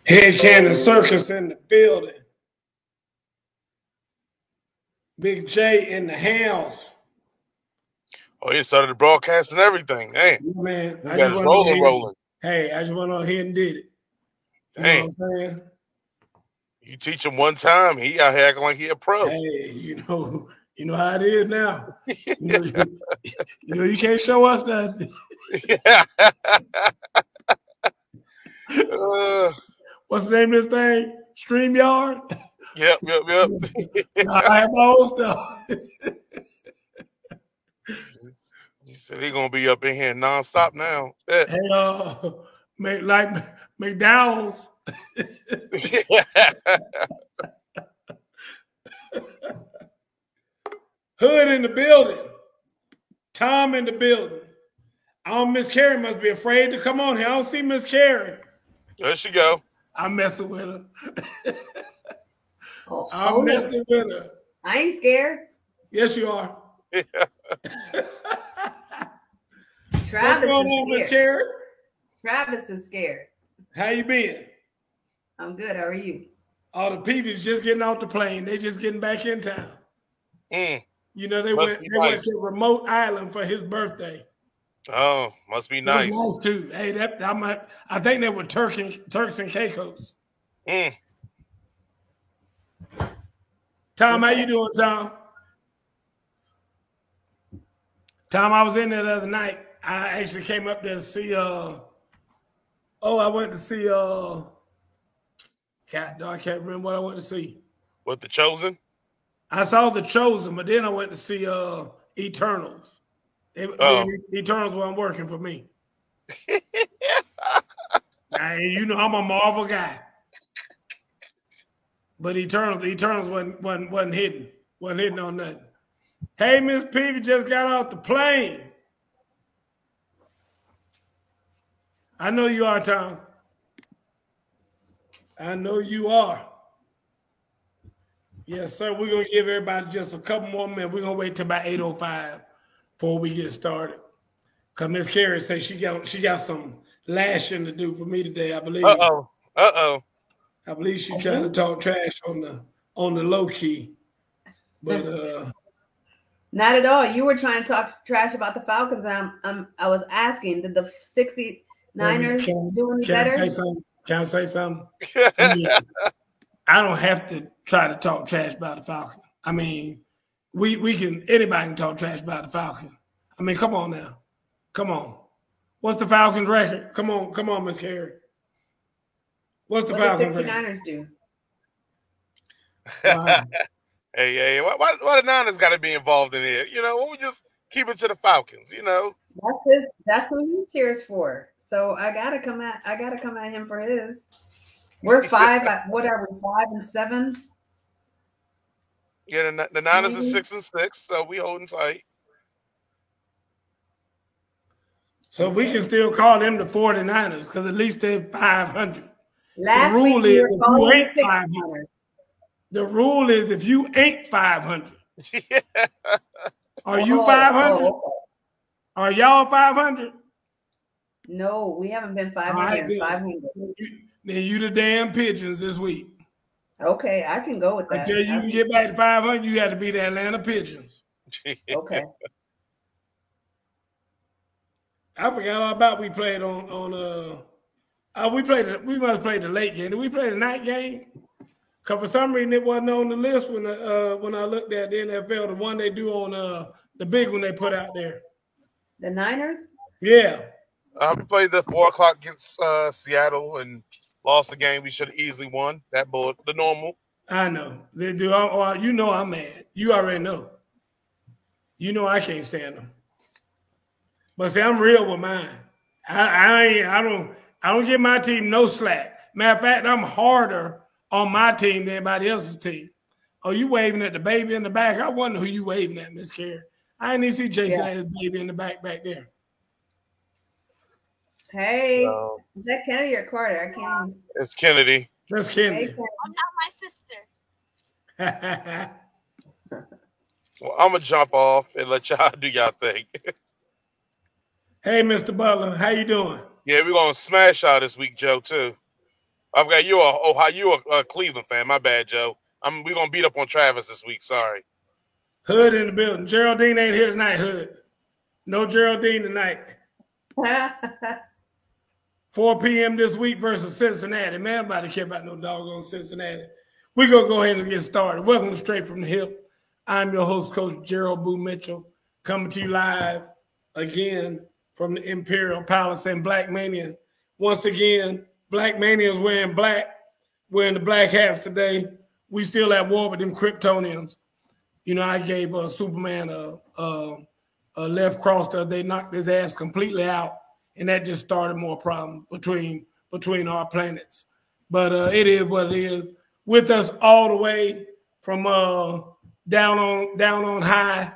Head Cannon Circus in the building. Big J in the house. Oh, he started the broadcast and everything. Hey, man, I just rolling. Hey, I just went on here and did it. You know what I'm saying? You teach him one time, he out here acting like he a pro. Hey, you know how it is now. You can't show us nothing. What's the name of this thing? StreamYard? Yep. I have my own stuff. He said he's gonna be up in here nonstop now. Hey, like McDowell's. Hood in the building. Tom in the building. Miss Carrie must be afraid to come on here. I don't see Miss Carrie. There she go. I'm messing with her. I'm messing with her. I ain't scared. Yes, you are. Travis is on, scared. Carrie? Travis is scared. How you been? I'm good. How are you? All the Peevies just getting off the plane. They just getting back in town. You know, they went to a remote island for his birthday. Oh, must be nice. Nice too. Hey, I think they were Turks and Caicos. Tom, how you doing, Tom? Tom, I was in there the other night. I actually came up there to see I went to see I can't remember what I went to see. What, The Chosen? I saw The Chosen, but then I went to see Eternals. Eternals weren't working for me. I'm a Marvel guy. But Eternals wasn't hidden. Wasn't hidden on nothing. Hey, Miss Peavy just got off the plane. I know you are, Tom. I know you are. Yes, sir. We're going to give everybody just a couple more minutes. We're going to wait till about 8:05 before we get started. Because Miss Carrie said she got some lashing to do for me today, I believe. Uh-oh. I believe she's trying to talk trash on the low key. But not at all. You were trying to talk trash about the Falcons. I was asking, did the 69ers do any better? Can I say something? I don't have to try to talk trash about the Falcons. I mean, anybody can talk trash about the Falcons. I mean, come on now. Come on. What's the Falcons record? Come on, Miss Carrie. What's the Falcons record? What the 69ers do? Wow. Hey, why the Niners got to be involved in here? You know, why we just keep it to the Falcons? You know, that's who he cheers for. So I gotta come at him for his. We're 5. What are we? 5-7. Yeah, the Niners are 6-6, so we holding tight. So we can still call them the 49ers because at least they're 500. Last the rule is if you ain't 500. The rule is if you ain't 500. Are you 500? Are y'all 500? No, we haven't been 500. 500. Then you the damn Pigeons this week. Okay, I can go with that. Until you can get back to 500, you have to be the Atlanta Pigeons. Okay. I forgot all about we played we must have played the late game. Did we play the night game? Because for some reason it wasn't on the list when I looked at the NFL, the one they do on the big one they put out there. The Niners? Yeah. We played the 4 o'clock against Seattle and lost the game. We should have easily won. That bullet, the normal. I know. They do. You know I'm mad. You already know. You know I can't stand them. But see, I'm real with mine. I don't give my team no slack. Matter of fact, I'm harder on my team than anybody else's team. Oh, you waving at the baby in the back? I wonder who you waving at, Miss Carrie. I didn't even see Jason at his baby in the back there. Hey, is that Kennedy or Carter? I can't even... It's Kennedy. That's Kennedy. I'm not my sister. Well, I'm going to jump off and let y'all do y'all thing. Hey, Mr. Butler, how you doing? Yeah, we're going to smash y'all this week, Joe, too. Okay, you a Cleveland fan. My bad, Joe. We're gonna beat up on Travis this week. Sorry. Hood in the building. Geraldine ain't here tonight, Hood. No Geraldine tonight. 4 p.m. this week versus Cincinnati. Man, nobody care about no doggone Cincinnati. We're going to go ahead and get started. Welcome to Straight from the Hip. I'm your host, Coach Gerald Boo Mitchell, coming to you live again from the Imperial Palace in Black Mania. Once again, Black Mania is wearing black, wearing the black hats today. We still at war with them Kryptonians. You know, I gave Superman a left cross there. They knocked his ass completely out, and that just started more problems between our planets. But it is what it is. With us all the way from down on high,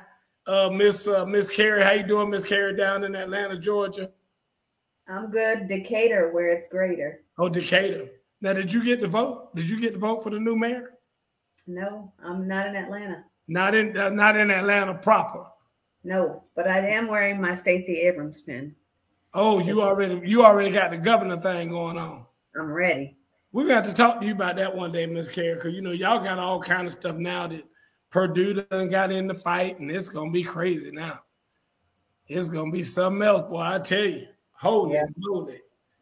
Miss Carrie. How you doing, Miss Carrie, down in Atlanta, Georgia? I'm good. Decatur, where it's greater. Oh, Decatur. Now, did you get the vote? Did you get the vote for the new mayor? No, I'm not in Atlanta. Not in Atlanta proper. No, but I am wearing my Stacey Abrams pin. Oh, you already got the governor thing going on. I'm ready. We're going to have to talk to you about that one day, Miss Carrie, because, you know, y'all got all kind of stuff now that Purdue done got in the fight, and it's going to be crazy now. It's going to be something else, boy, I tell you. Holy moly.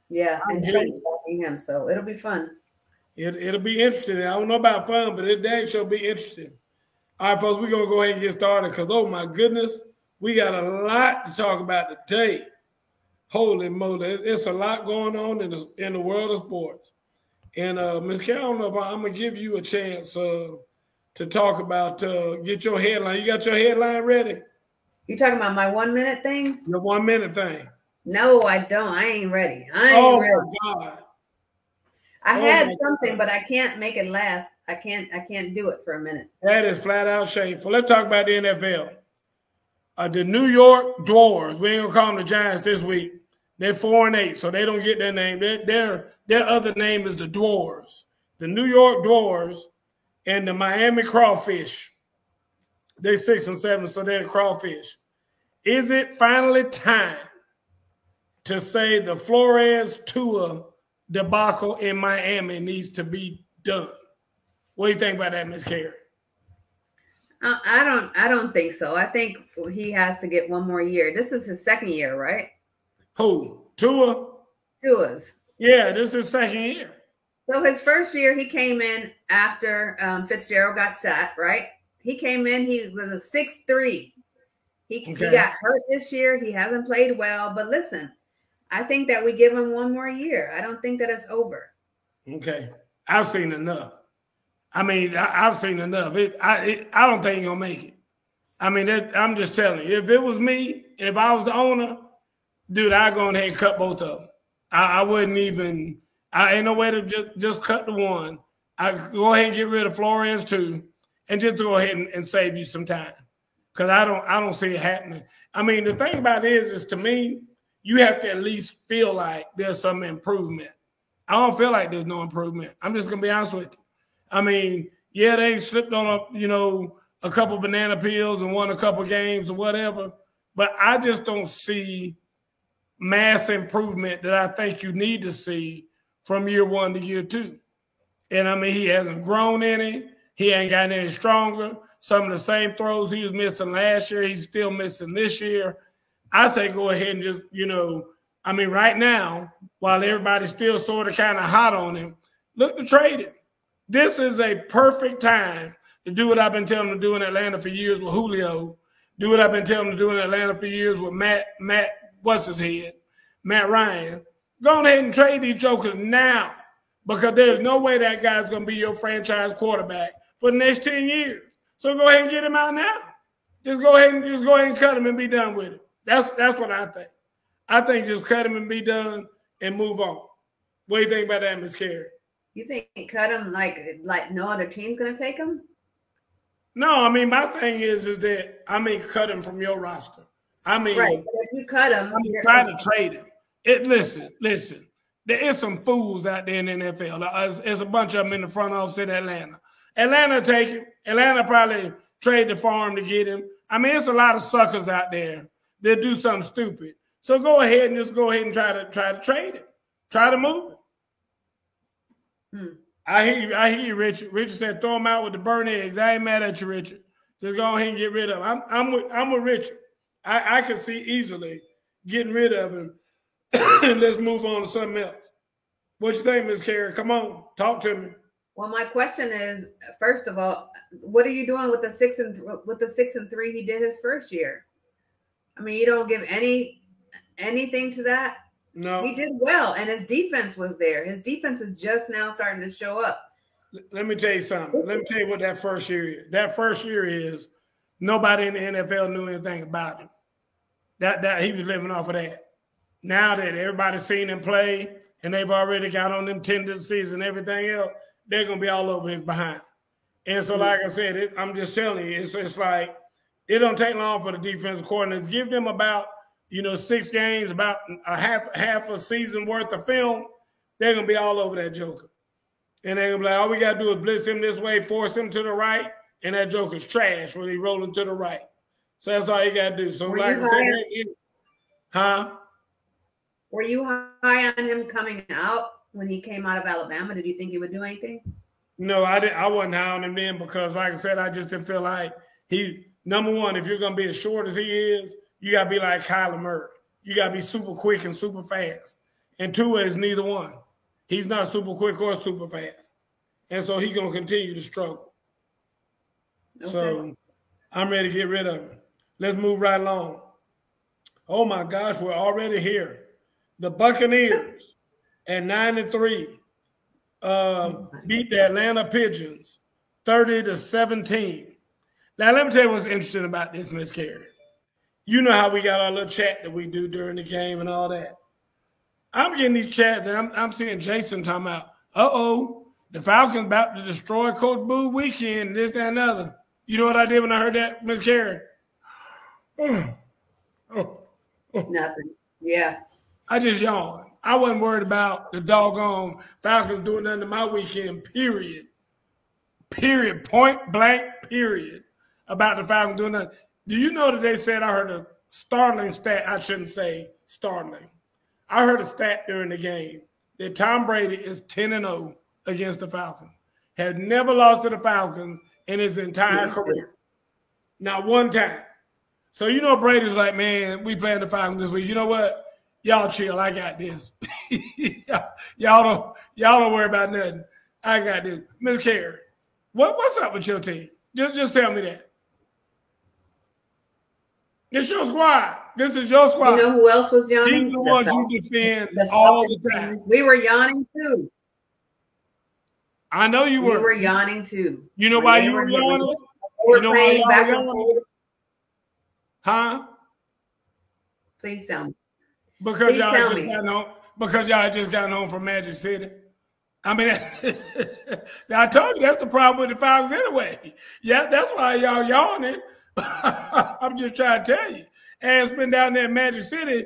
Yeah, and Shane's watching him, so it'll be fun. It'll be interesting. I don't know about fun, but it dang sure be interesting. All right, folks, we're going to go ahead and get started because, oh, my goodness, we got a lot to talk about today. Holy moly. It's a lot going on in the world of sports. And, Ms. Carol, I don't know if I'm going to give you a chance to talk about, get your headline. You got your headline ready? You talking about my 1 minute thing? Your 1 minute thing. No, I don't. I ain't ready. My God. I had something, but I can't make it last. I can't do it for a minute. That is flat out shameful. Let's talk about the NFL. The New York Dwarves, we ain't going to call them the Giants this week. They're 4-8, so they don't get their name. Their other name is the Dwarves. The New York Dwarves and the Miami Crawfish. They're 6-7, so they're the Crawfish. Is it finally time to say the Flores-Tua debacle in Miami needs to be done? What do you think about that, Ms. Carey? I don't think so. I think he has to get one more year. This is his second year, right? Who? Tua? Tua's. Yeah, this is his second year. So his first year, he came in after Fitzgerald got sat, right? He came in, he was a 6'3". He got hurt this year. He hasn't played well. But listen, I think that we give him one more year. I don't think that it's over. Okay. I've seen enough. I mean, I've seen enough. I don't think he's going to make it. I mean, I'm just telling you. If it was me, and if I was the owner, dude, I'd go ahead and cut both of them. I wouldn't even – I ain't no way to just cut the one. I'd go ahead and get rid of Flores too and just go ahead and save you some time because I don't see it happening. I mean, the thing about it is to me, you have to at least feel like there's some improvement. I don't feel like there's no improvement. I'm just going to be honest with you. I mean, yeah, they slipped on a couple banana peels and won a couple games or whatever, but I just don't see mass improvement that I think you need to see from year one to year two. And I mean, he hasn't grown any. He ain't gotten any stronger. Some of the same throws he was missing last year, he's still missing this year. I say go ahead and just, I mean, right now, while everybody's still sort of kind of hot on him, look to trade him. This is a perfect time to do what I've been telling him to do in Atlanta for years with Julio, do what I've been telling him to do in Atlanta for years with Matt, what's his head, Matt Ryan. Go ahead and trade these jokers now because there's no way that guy's going to be your franchise quarterback for the next 10 years. So go ahead and get him out now. Just go ahead and cut him and be done with it. That's what I think. I think just cut him and be done and move on. What do you think about that, Ms. Carey? You think cut him like no other team's going to take him? No, I mean, my thing is that, cut him from your roster. I mean, right. But if you cut him, try to trade him. Listen. There is some fools out there in the NFL. There's a bunch of them in the front office in Atlanta. Atlanta take him. Atlanta probably trade the farm to get him. I mean, it's a lot of suckers out there that do something stupid. So go ahead and try to trade him. Try to move him. I hear you, Richard. Richard said throw him out with the burn eggs. I ain't mad at you, Richard. Just go ahead and get rid of him. I'm with Richard. I can see easily getting rid of him. And let's move on to something else. What you think, Ms. Carey? Come on, talk to me. Well, my question is, first of all, what are you doing with the 6-3 he did his first year? I mean, you don't give anything to that. No, he did well, and his defense was there. His defense is just now starting to show up. Let me tell you something. Let me tell you what that first year is. That first year is nobody in the NFL knew anything about him. That he was living off of that. Now that everybody's seen him play and they've already got on them tendencies and everything else, they're gonna be all over his behind. And so, like I said, I'm just telling you, it's like it don't take long for the defensive coordinators. Give them about 6 games, about a half a season worth of film. They're gonna be all over that joker, and they're gonna be like, all we gotta do is blitz him this way, force him to the right, and that joker's trash when he's rolling to the right. So that's all you gotta do. So, like I said, were you high on him coming out when he came out of Alabama? Did you think he would do anything? No, I didn't. I wasn't high on him then because, like I said, I just didn't feel like number one, if you're going to be as short as he is, you got to be like Kyler Murray. You got to be super quick and super fast. And Tua is neither one. He's not super quick or super fast. And so he's going to continue to struggle. Okay. So I'm ready to get rid of him. Let's move right along. Oh, my gosh, we're already here. The Buccaneers at 9-3 beat the Atlanta Pigeons 30-17. Now, let me tell you what's interesting about this, Ms. Carey. You know how we got our little chat that we do during the game and all that. I'm getting these chats, and I'm seeing Jason talking about, the Falcons about to destroy Coach Boo weekend, and this, that, and other. You know what I did when I heard that, Ms. Carey? Nothing. Yeah. I just yawned. I wasn't worried about the doggone Falcons doing nothing to my weekend, period. Period. Point blank, period. About the Falcons doing nothing. Do you know that they said, I heard a startling stat, I shouldn't say startling. I heard a stat during the game that Tom Brady is 10-0 against the Falcons. Has never lost to the Falcons in his entire career. Not one time. So Brady's like, man, we playing the Falcons this week. You know what? Y'all chill. I got this. y'all don't worry about nothing. I got this. Ms. Carey, what's up with your team? Just tell me that. It's your squad. This is your squad. You know who else was yawning? These are the ones you defend all the time. We were yawning too. I know you were. We were yawning too. You know why you were yawning? You know why y'all were yawning? Huh? Please tell me. Because y'all just got home from Magic City. I mean, I told you that's the problem with the Falcons anyway. Yeah, that's why y'all yawning. I'm just trying to tell you. Ass been down there in Magic City,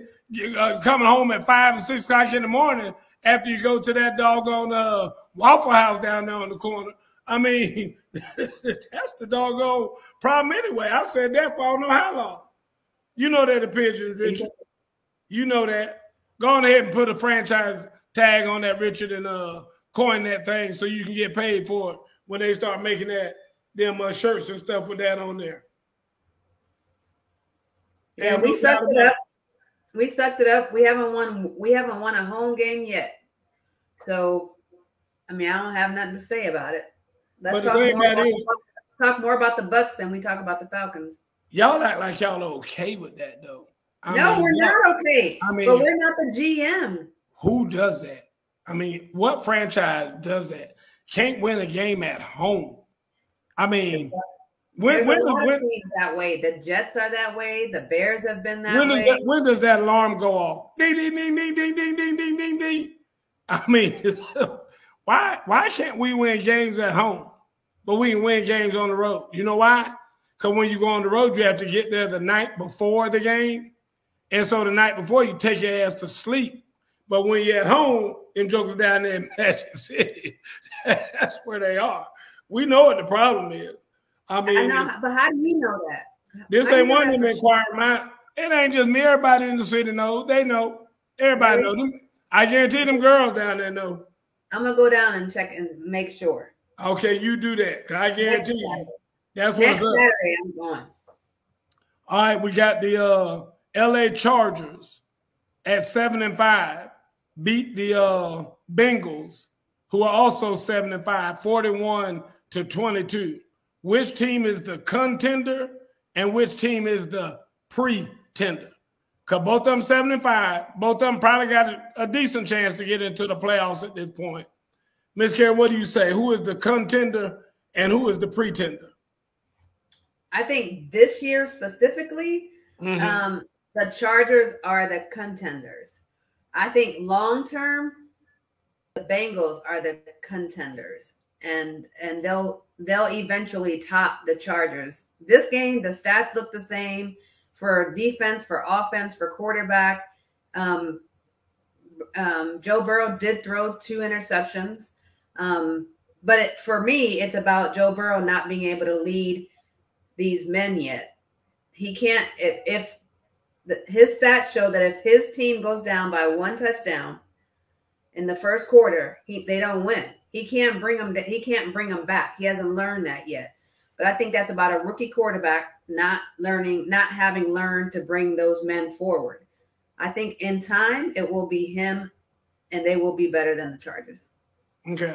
coming home at 5 and 6 o'clock in the morning after you go to that doggone Waffle House down there on the corner. I mean, that's the doggone problem anyway. I said that for I don't know how long. You know that the Pigeons, Richard. You know that. Go on ahead and put a franchise tag on that, Richard, and coin that thing so you can get paid for it when they start making them shirts and stuff with that on there. Yeah, we sucked it up. We sucked it up. We haven't won a home game yet. So, I mean, I don't have nothing to say about it. Let's talk more about the Bucs than we talk about the Falcons. Y'all act like y'all are okay with that, though. No, we're not okay. But we're not the GM. Who does that? I mean, what franchise does that? Can't win a game at home. I mean, when teams that way. The Jets are that way. The Bears have been that way. When does that alarm go off? Ding, ding, ding, ding, ding, ding, ding, ding, ding, ding. I mean, why can't we win games at home, but we can win games on the road? You know why? Because when you go on the road, you have to get there the night before the game. And so the night before, you take your ass to sleep. But when you're at home, and jokers down there in Magic City, that's where they are. We know what the problem is. I mean, but how do you know that? This ain't one of them inquiring. It ain't just me. Everybody in the city knows. They know. Everybody knows them. I guarantee them girls down there know. I'm gonna go down and check and make sure. Okay, you do that. 'Cause I guarantee you, that's next what's up. Saturday. I'm going. All right, we got the LA Chargers at 7-5 beat the Bengals, who are also 7-5, 41-22. Which team is the contender and which team is the pretender? Because both of them 7-5, both of them probably got a decent chance to get into the playoffs at this point. Ms. Carey, what do you say? Who is the contender and who is the pretender? I think this year specifically, the Chargers are the contenders. I think long term, the Bengals are the contenders, and they'll eventually top the Chargers. This game, the stats look the same for defense, for offense, for quarterback. Joe Burrow did throw 2 interceptions, but for me, it's about Joe Burrow not being able to lead these men yet. He can't. If his stats show that if his team goes down by 1 touchdown in the first quarter, they don't win. He can't bring them. He can't bring them back. He hasn't learned that yet. But I think that's about a rookie quarterback not having learned to bring those men forward. I think in time it will be him, and they will be better than the Chargers. Okay,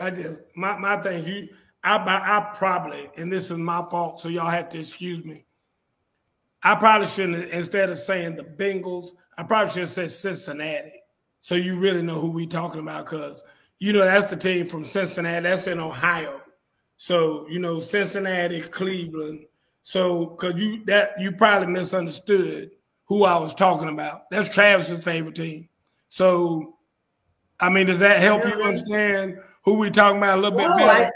my thing. I probably, and this is my fault, so y'all have to excuse me. I probably shouldn't, instead of saying the Bengals, I probably should have said Cincinnati. So you really know who we talking about, because, that's the team from Cincinnati. That's in Ohio. So, Cincinnati, Cleveland. So, because you probably misunderstood who I was talking about. That's Travis's favorite team. So, I mean, does that help you understand who we talking about a little bit better?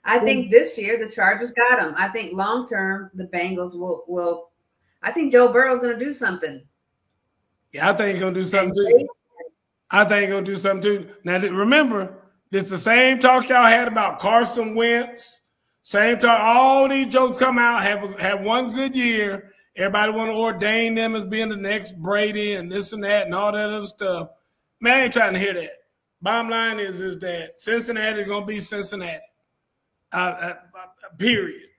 I think this year the Chargers got them. I think long term the Bengals will. I think Joe Burrow's going to do something. Yeah, I think he's going to do something too. I think he's going to do something too. Now, remember, it's the same talk y'all had about Carson Wentz. Same talk. All these jokes come out, have one good year. Everybody want to ordain them as being the next Brady and this and that and all that other stuff. Man, I ain't trying to hear that. Bottom line is that Cincinnati is going to be Cincinnati. Period.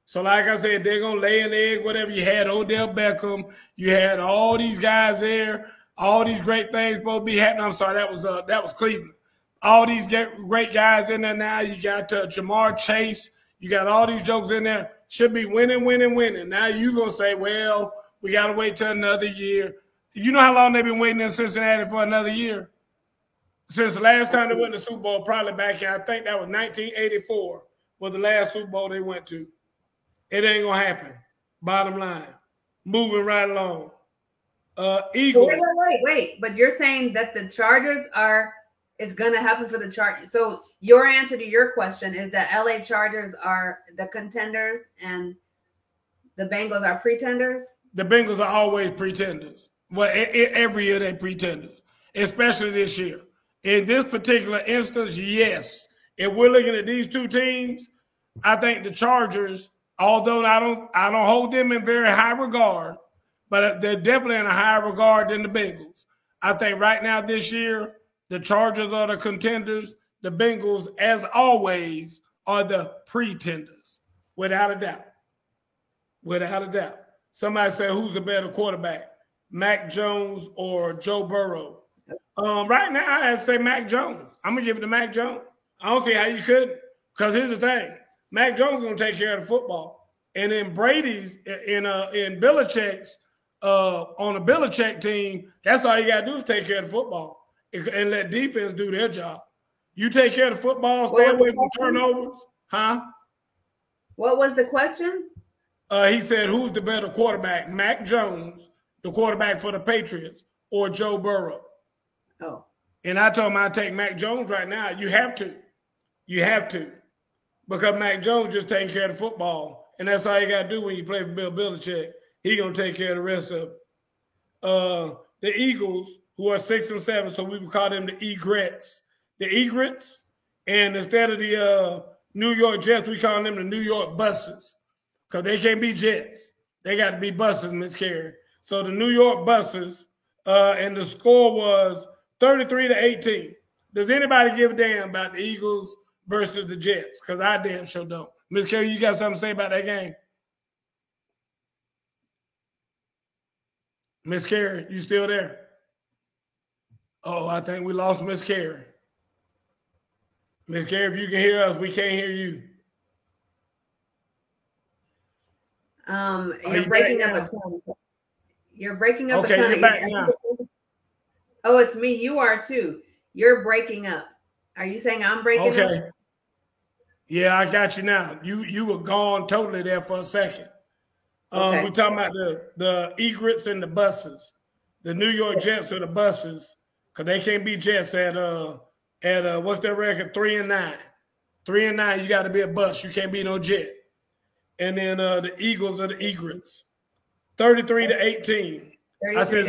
So like I said, they're going to lay an egg, whatever. You had Odell Beckham. You had all these guys there. All these great things supposed to be happening. I'm sorry, that was Cleveland. All these great guys in there now. You got Jamar Chase. You got all these jokes in there. Should be winning. Now you're going to say, well, we got to wait till another year. You know how long they've been waiting in Cincinnati for another year? Since the last time they went to the Super Bowl, probably back in, I think that was 1984, was the last Super Bowl they went to. It ain't going to happen. Bottom line. Moving right along. Eagles. Wait. But you're saying that the Chargers it's going to happen for the Chargers. So your answer to your question is that LA Chargers are the contenders and the Bengals are pretenders? The Bengals are always pretenders. Well, every year they're pretenders, especially this year. In this particular instance, yes. If we're looking at these two teams, I think the Chargers, although I don't hold them in very high regard, but they're definitely in a higher regard than the Bengals. I think right now this year, the Chargers are the contenders. The Bengals, as always, are the pretenders, without a doubt. Without a doubt. Somebody said, who's the better quarterback, Mac Jones or Joe Burrow? Right now, I'd say Mac Jones. I'm going to give it to Mac Jones. I don't see how you couldn't, because here's the thing. Mac Jones is going to take care of the football. And then Brady's, in Belichick's, on a Belichick team, that's all you got to do is take care of the football and let defense do their job. You take care of the football, stay away from turnovers. Huh? What was the question? He said, who's the better quarterback, Mac Jones, the quarterback for the Patriots, or Joe Burrow? Oh. And I told him I'd take Mac Jones right now. You have to. You have to. Because Mac Jones just taking care of the football. And that's all you got to do when you play for Bill Belichick. He going to take care of the rest of it. The Eagles, who are 6-7, so we would call them the Egrets. The Egrets. And instead of the New York Jets, we call them the New York Buses. Because they can't be Jets. They got to be buses, Miss Carey. So the New York Buses, and the score was 33-18. Does anybody give a damn about the Eagles versus the Jets? Because I damn sure don't. Miss Carey, you got something to say about that game? Miss Carey, you still there? Oh, I think we lost Miss Carey. Miss Carey, if you can hear us, we can't hear you. You're breaking up a ton. You're breaking up a ton. You're back now. Oh, it's me. You are too. You're breaking up. Are you saying I'm breaking up? Okay. Yeah, I got you now. You were gone totally there for a second. We're talking about the egrets and the buses. The New York Jets are the buses, because they can't be Jets at what's their record? 3-9. 3-9, you got to be a bus. You can't be no Jet. And then the Eagles are the egrets. 33-18. I said,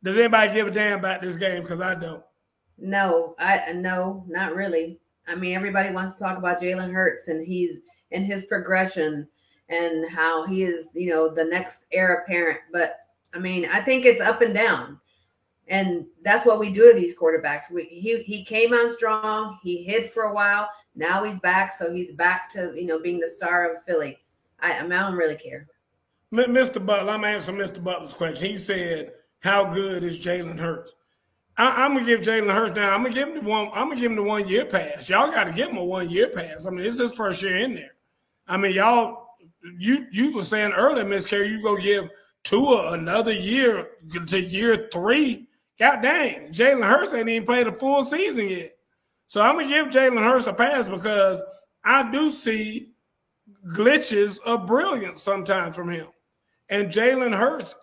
does anybody give a damn about this game? Because I don't. No, not really. I mean, everybody wants to talk about Jalen Hurts and his progression and how he is, the next heir apparent. But I mean, I think it's up and down. And that's what we do to these quarterbacks. He came on strong. He hid for a while. Now he's back. So he's back to, being the star of Philly. I don't really care. Mr. Butler, I'm answering Mr. Butler's question. He said, how good is Jalen Hurts? I'm gonna give Jalen Hurts now. I'm gonna give him the 1 year pass. Y'all got to give him a 1 year pass. I mean, it's his first year in there. I mean, you were saying earlier, Miss Carey, you go give Tua another year to year 3. God dang, Jalen Hurts ain't even played a full season yet. So I'm gonna give Jalen Hurts a pass because I do see glitches of brilliance sometimes from him, and Jalen Hurts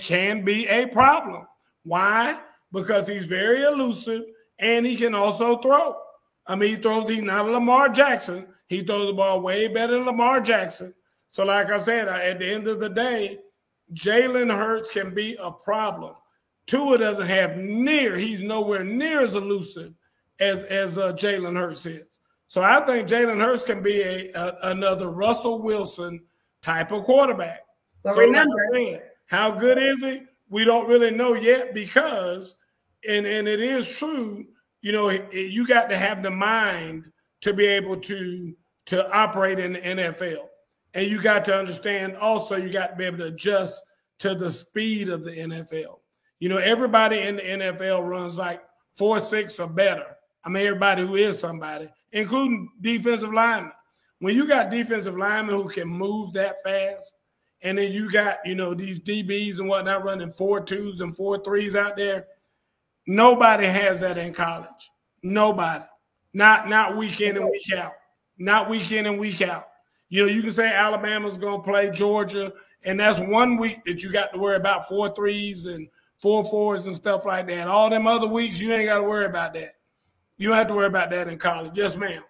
can be a problem. Why? Because he's very elusive and he can also throw. I mean, he's not a Lamar Jackson. He throws the ball way better than Lamar Jackson. So like I said, at the end of the day, Jalen Hurts can be a problem. Tua doesn't have he's nowhere near as elusive as Jalen Hurts is. So I think Jalen Hurts can be another Russell Wilson type of quarterback. But so remember, how good is he? We don't really know yet because, and it is true, you got to have the mind to be able to operate in the NFL. And you got to understand also you got to be able to adjust to the speed of the NFL. Everybody in the NFL runs like 4.6 or better. I mean, everybody who is somebody, including defensive linemen. When you got defensive linemen who can move that fast, and then you got, these DBs and whatnot running 4.2s and 4.3s out there, nobody has that in college. Nobody. Not week in and week out. Not week in and week out. You can say Alabama's going to play Georgia, and that's 1 week that you got to worry about 4.3s and 4.4s and stuff like that. All them other weeks, you ain't got to worry about that. You don't have to worry about that in college. Yes, ma'am.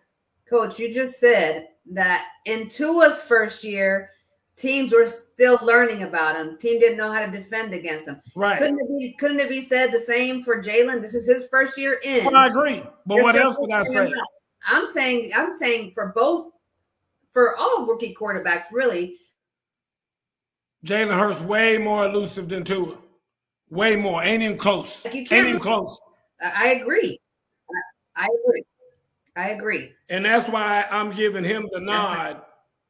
Coach, you just said that in Tua's first year, teams were still learning about him. The team didn't know how to defend against him. Right. Couldn't it be said the same for Jalen? This is his first year in. Well, I agree. But what else did I say? I'm saying for all rookie quarterbacks, really. Jalen Hurts way more elusive than Tua. Way more. Ain't even close. Ain't even close. I agree. I agree. And that's why I'm giving him the nod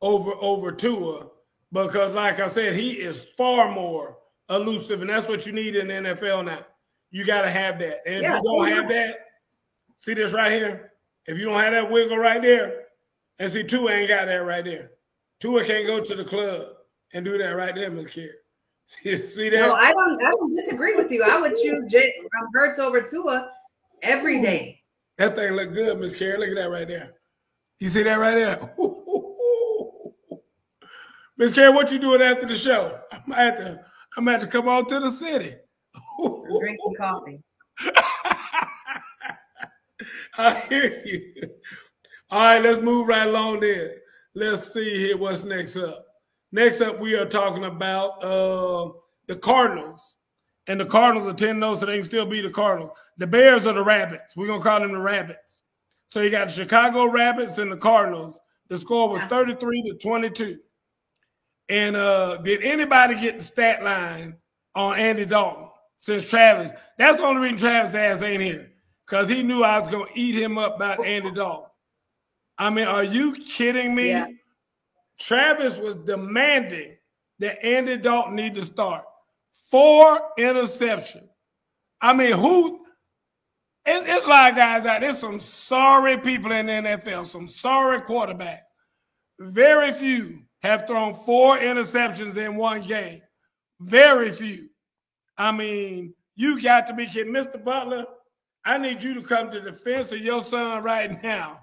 over Tua, because like I said, he is far more elusive, and that's what you need in the NFL now. You got to have that. And if you don't have that, see this right here? If you don't have that wiggle right there, and see, Tua ain't got that right there. Tua can't go to the club and do that right there, Ms. Carey. See that? No, I don't disagree with you. I would choose Hurts over Tua every day. That thing look good, Miss Carey. Look at that right there. You see that right there? Miss Carey, what you doing after the show? I'm at to come out to the city. I'm drinking coffee. I hear you. All right, let's move right along then. Let's see here what's next up. Next up, we are talking about the Cardinals. And the Cardinals are 10-0, so they can still be the Cardinals. The Bears are the Rabbits. We're going to call them the Rabbits. So you got the Chicago Rabbits and the Cardinals. The score was 33-22. And did anybody get the stat line on Andy Dalton since Travis? That's the only reason Travis' ass ain't here. because he knew I was going to eat him up about Andy Dalton. I mean, are you kidding me? Yeah. Travis was demanding that Andy Dalton need to start. 4 interceptions. I mean, who? It's like, guys, there's some sorry people in the NFL, some sorry quarterbacks. Very few have thrown 4 interceptions in one game. Very few. I mean, you got to be kidding. Mr. Butler, I need you to come to the defense of your son right now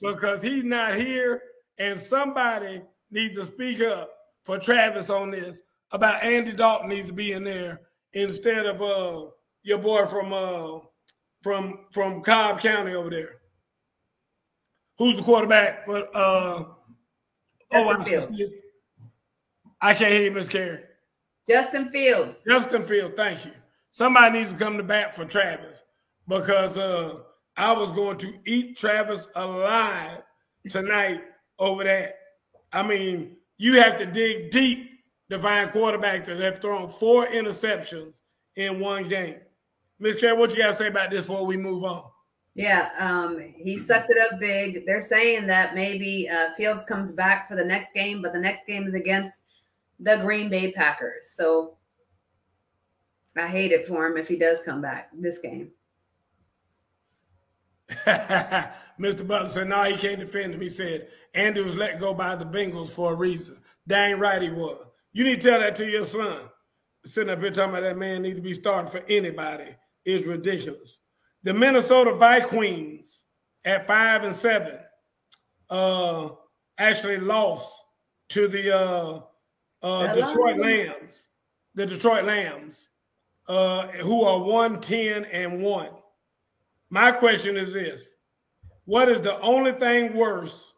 because he's not here, and somebody needs to speak up for Travis on this about Andy Dalton needs to be in there instead of your boy from Cobb County over there. Who's the quarterback for Justin Fields. I can't hear you, Miss Carey. Justin Fields. Justin Fields, thank you. Somebody needs to come to bat for Travis because I was going to eat Travis alive tonight over that. I mean, you have to dig deep to find quarterbacks that have thrown 4 interceptions in one game. Miss Carey, what you got to say about this before we move on? Yeah, he sucked it up big. They're saying that maybe Fields comes back for the next game, but the next game is against the Green Bay Packers. So I hate it for him if he does come back this game. Mr. Butler said, no, he can't defend him. He said, Andy was let go by the Bengals for a reason. Dang right he was. You need to tell that to your son. Sitting up here talking about that man need to be starting for anybody is ridiculous. The Minnesota Vikings at 5-7 actually lost to the Detroit Lambs. The Detroit Lambs, who are 1-10-1. My question is this. What is the only thing worse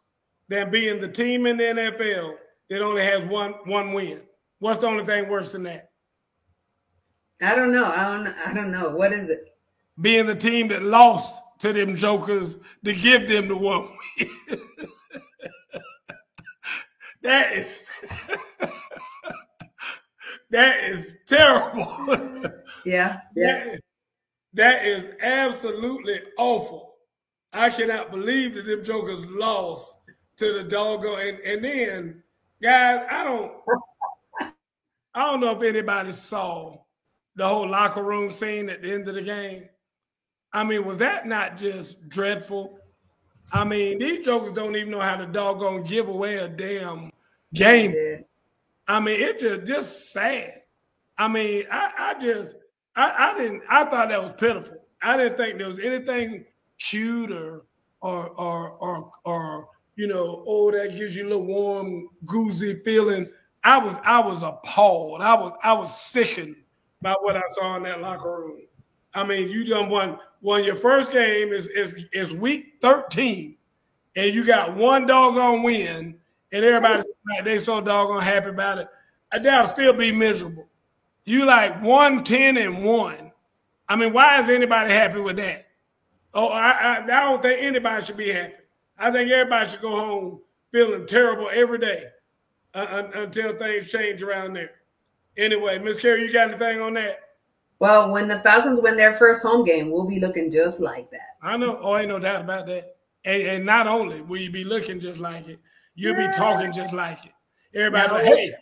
than being the team in the NFL that only has one win? What's the only thing worse than that? I don't know. I don't know. What is it? Being the team that lost to them jokers to give them the one win. That is terrible. Yeah. That is absolutely awful. I cannot believe that them jokers lost to the doggone. And then, guys, I don't know if anybody saw the whole locker room scene at the end of the game. I mean, was that not just dreadful? I mean, these jokers don't even know how to doggone give away a damn game. I mean, it's just sad. I mean, I thought that was pitiful. I didn't think there was anything cute or you know, oh, that gives you a little warm, goozy feeling. I was appalled. I was sickened by what I saw in that locker room. I mean, you done won your first game is week 13, and you got one doggone win, and everybody's like they so doggone happy about it. That'll still be miserable. You like 1-10-1. I mean, why is anybody happy with that? Oh, I don't think anybody should be happy. I think everybody should go home feeling terrible every day until things change around there. Anyway, Miss Carey, you got anything on that? Well, when the Falcons win their first home game, we'll be looking just like that. I know. Oh, ain't no doubt about that. And not only will you be looking just like it, you'll be talking just like it. Everybody, hey,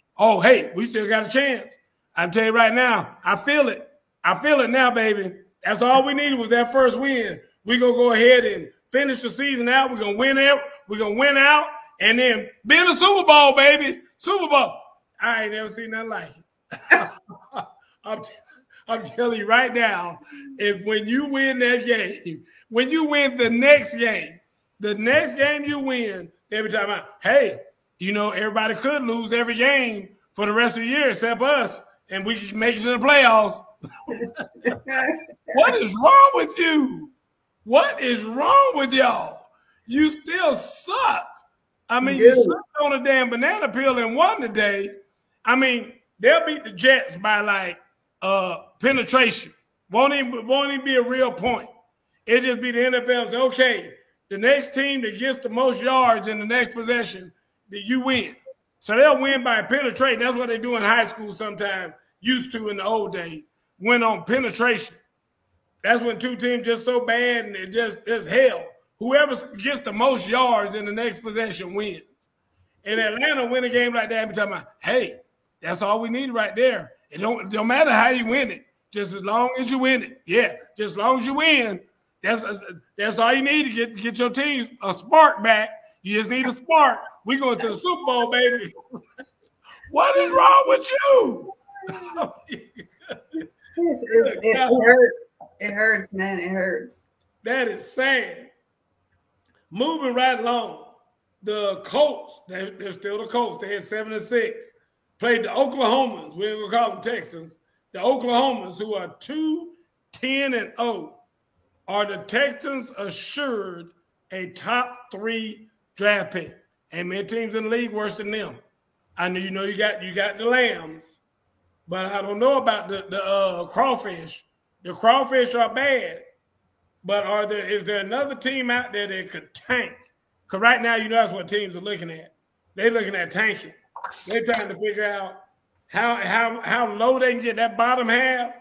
we still got a chance. I'm telling you right now, I feel it. I feel it now, baby. That's all we needed was that first win. We're going to go ahead and finish the season out. We're going to win it. We're going to win out and then be in the Super Bowl, baby. Super Bowl. I ain't never seen nothing like it. I'm telling you right now, when you win that game, when you win the next game you win, every time hey, you know, everybody could lose every game for the rest of the year except us, and we can make it to the playoffs. What is wrong with you? What is wrong with y'all? You still suck. I mean, you sucked on a damn banana peel and won today. I mean, they'll beat the Jets by like penetration. Won't even be a real point. It just be the NFL say, okay, the next team that gets the most yards in the next possession, that you win. So they'll win by penetration. That's what they do in high school sometimes, used to in the old days. Win on penetration. That's when two teams just so bad and it just hell. Whoever gets the most yards in the next possession wins. And Atlanta win a game like that, I'm talking about, hey, that's all we need right there. It don't matter how you win it, just as long as you win it. Yeah, just as long as you win, that's all you need to get your team a spark back. You just need a spark. We going to the Super Bowl, baby. What is wrong with you? It hurts. It hurts, man. It hurts. That is sad. Moving right along, the Colts, they're still the Colts. They had 7-6. Played the Oklahomans. We ain't gonna call them Texans. The Oklahomans, who are 2-10-0, are the Texans assured a top 3 draft pick. Ain't many teams in the league worse than them. I know you got the Lambs, but I don't know about the Crawfish. The Crawfish are bad, but is there another team out there that could tank? Because right now, that's what teams are looking at. They're looking at tanking. They're trying to figure out how low they can get that bottom half.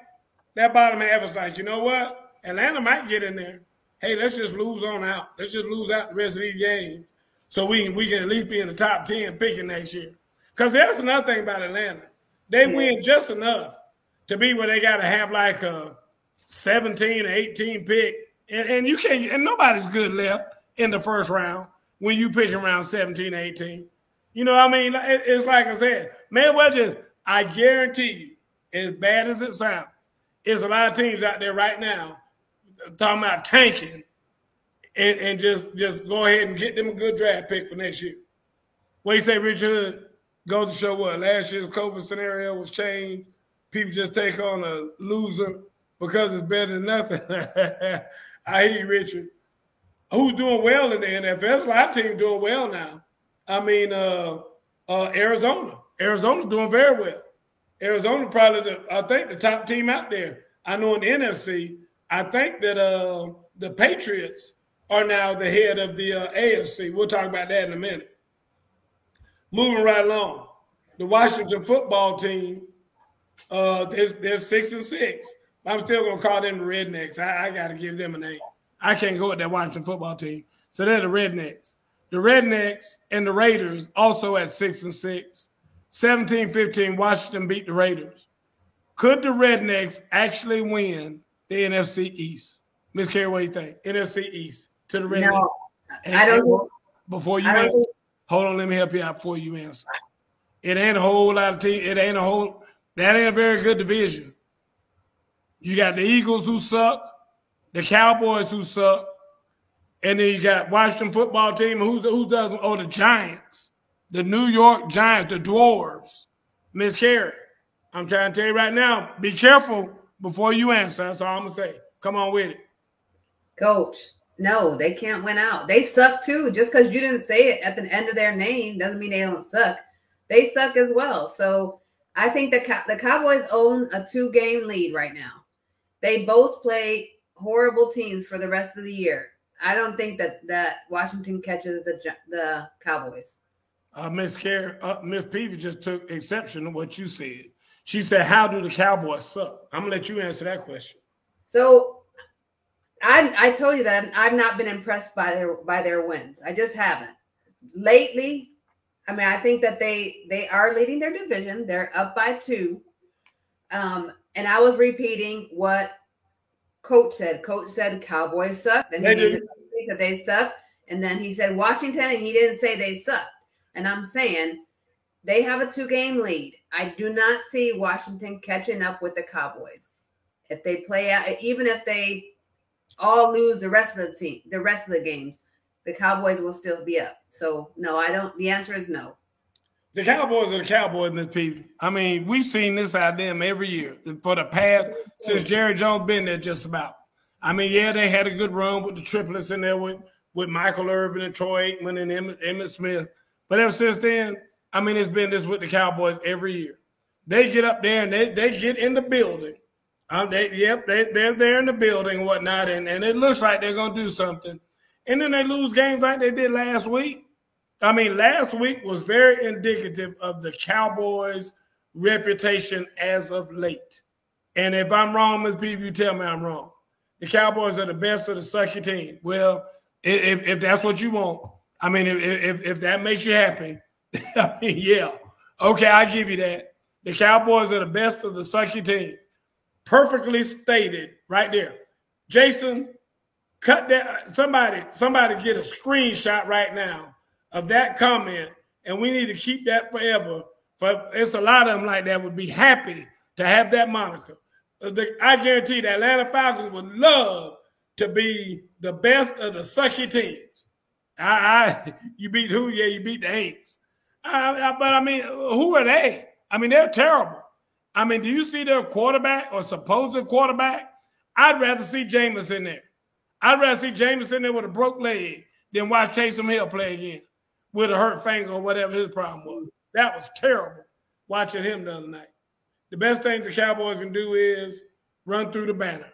That bottom half is like, you know what? Atlanta might get in there. Hey, let's just lose on out. Let's just lose out the rest of these games so we can at least be in the top 10 picking next year. Because that's another thing about Atlanta. They win just enough to be where they got to have like a 17 or 18 pick. And you can't, and nobody's good left in the first round when you pick around 17, 18. You know what I mean? It's like I said, man, I guarantee you, as bad as it sounds, there's a lot of teams out there right now talking about tanking and just go ahead and get them a good draft pick for next year. What do you say, Richard? Goes to show what? Last year's COVID scenario was changed. People just take on a loser because it's better than nothing. I hear you, Richard. Who's doing well in the NFL? There's a lot of teams doing well now. I mean, Arizona. Arizona's doing very well. Arizona probably, I think, the top team out there. I know in the NFC, I think that the Patriots are now the head of the AFC. We'll talk about that in a minute. Moving right along, the Washington football team, they're 6-6. I'm still going to call them the Rednecks. I got to give them a name. I can't go with that Washington football team. So they're the Rednecks. The Rednecks and the Raiders also at 6-6. 17-15, Washington beat the Raiders. Could the Rednecks actually win the NFC East? Miss Carey, what do you think? NFC East to the Rednecks. No, I don't think. Before you answer, hold on, let me help you out before you answer. It ain't a whole lot of teams. That ain't a very good division. You got the Eagles who suck, the Cowboys who suck, and then you got Washington football team. Who does? Oh, the Giants, the New York Giants, the Dwarves. Miss Carey, I'm trying to tell you right now, be careful before you answer. That's all I'm going to say. Come on with it. Coach, no, they can't win out. They suck too. Just because you didn't say it at the end of their name doesn't mean they don't suck. They suck as well. So I think the Cowboys own a 2-game lead right now. They both play horrible teams for the rest of the year. I don't think that Washington catches the Cowboys. Miss Carey, Miss Peavy just took exception to what you said. She said, how do the Cowboys suck? I'm going to let you answer that question. So I told you that I've not been impressed by their wins. I just haven't. Lately, I mean, I think that they are leading their division. They're up by 2. And I was repeating what Coach said. Coach said Cowboys suck. Then he said they suck. And then he said Washington, and he didn't say they sucked. And I'm saying they have a 2-game lead. I do not see Washington catching up with the Cowboys. If they play out, even if they all lose the rest of the games, the Cowboys will still be up. So no, I don't. The answer is no. The Cowboys are the Cowboys, Miss Peavy. I mean, we've seen this out of them every year for the past, since Jerry Jones been there just about. I mean, yeah, they had a good run with the triplets in there with Michael Irvin and Troy Aikman and Emmitt Smith. But ever since then, I mean, it's been this with the Cowboys every year. They get up there and they get in the building. They're there in the building and whatnot, and it looks like they're going to do something. And then they lose games like they did last week. I mean, last week was very indicative of the Cowboys' reputation as of late. And if I'm wrong, Ms. Peavy, you tell me I'm wrong. the Cowboys are the best of the sucky team. Well, if that's what you want, I mean, if that makes you happy, I mean, yeah. Okay, I give you that. The Cowboys are the best of the sucky team. Perfectly stated right there. Jason, cut that. Somebody get a screenshot right now of that comment, and we need to keep that forever. It's a lot of them like that would be happy to have that moniker. I guarantee the Atlanta Falcons would love to be the best of the sucky teams. You beat who? Yeah, you beat the Aints. But I mean, who are they? I mean, they're terrible. I mean, do you see their quarterback or supposed quarterback? I'd rather see Jameis in there. I'd rather see Jameis in there with a broke leg than watch Taysom Hill play again with a hurt finger or whatever his problem was. That was terrible watching him the other night. The best thing the Cowboys can do is run through the banner.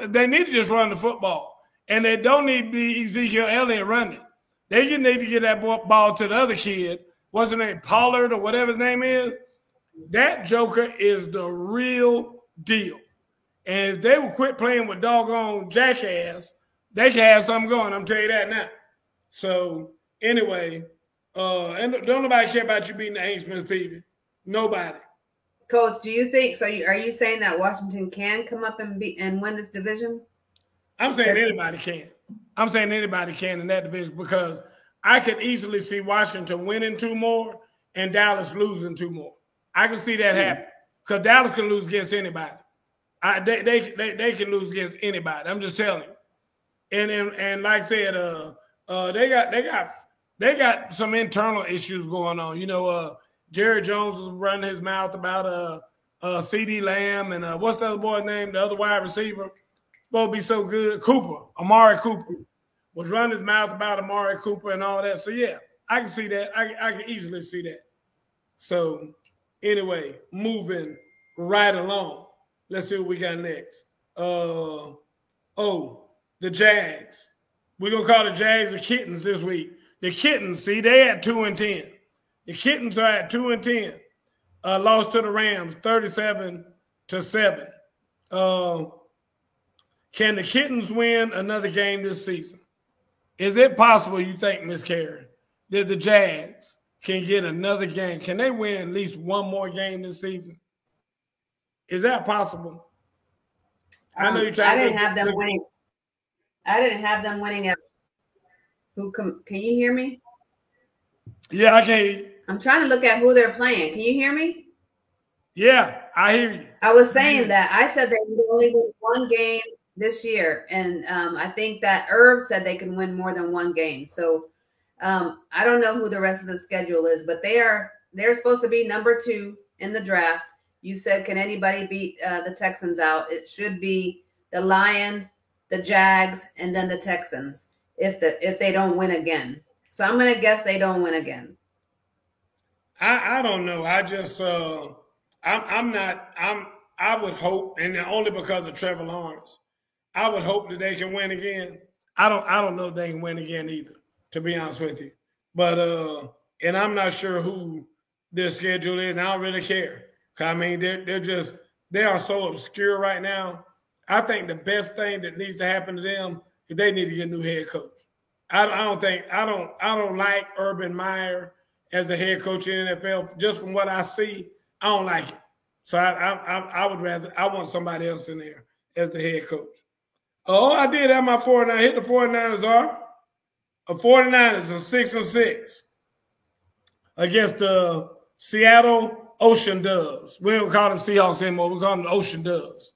They need to just run the football. And they don't need to be Ezekiel Elliott running. They need to get that ball to the other kid. What's his name? Pollard or whatever his name is. That joker is the real deal. And if they would quit playing with doggone jackass, they can have something going. I'm telling you that now. So, anyway, and don't nobody care about you beating the Aints, Miss Peavy. Nobody. Coach, do you think so? Are you saying that Washington can come up and win this division? I'm saying anybody can. I'm saying anybody can in that division because I could easily see Washington winning 2 more and Dallas losing 2 more. I can see that happen because Dallas can lose against anybody. They can lose against anybody. I'm just telling you. And like I said, they got some internal issues going on. You know, Jerry Jones was running his mouth about CeeDee Lamb and what's the other boy's name? The other wide receiver supposed to be so good. Amari Cooper was running his mouth about Amari Cooper and all that. So yeah, I can see that. I can easily see that. So anyway, moving right along. Let's see what we got next. The Jags. We're going to call the Jags the Kittens this week. The Kittens, see, they at 2-10. The Kittens are at 2-10. Lost to the Rams, 37-7. Can the Kittens win another game this season? Is it possible, you think, Miss Karen, that the Jags can get another game? Can they win at least one more game this season? Is that possible? I know you're trying. I didn't have them winning. I didn't have them winning. Can you hear me? Yeah, I can. I'm trying to look at who they're playing. Can you hear me? Yeah, I hear you. I was saying that. I said they would only win one game this year, and I think that Irv said they can win more than one game. So I don't know who the rest of the schedule is, but they're supposed to be number 2 in the draft. You said, can anybody beat the Texans out? It should be the Lions, the Jags, and then the Texans if they don't win again. So I'm going to guess they don't win again. I don't know. I just I would hope, and only because of Trevor Lawrence, I would hope that they can win again. I don't know if they can win again either, to be honest with you. But and I'm not sure who their schedule is, and I don't really care. I mean, they are so obscure right now. I think the best thing that needs to happen to them is they need to get a new head coach. I don't like Urban Meyer as a head coach in the NFL. Just from what I see, I don't like it. So I want somebody else in there as the head coach. Oh, I did have my 49. Hit the 49ers are. The 49ers are 6-6 against the Seattle Ocean Doves. We don't call them Seahawks anymore. We call them the Ocean Doves.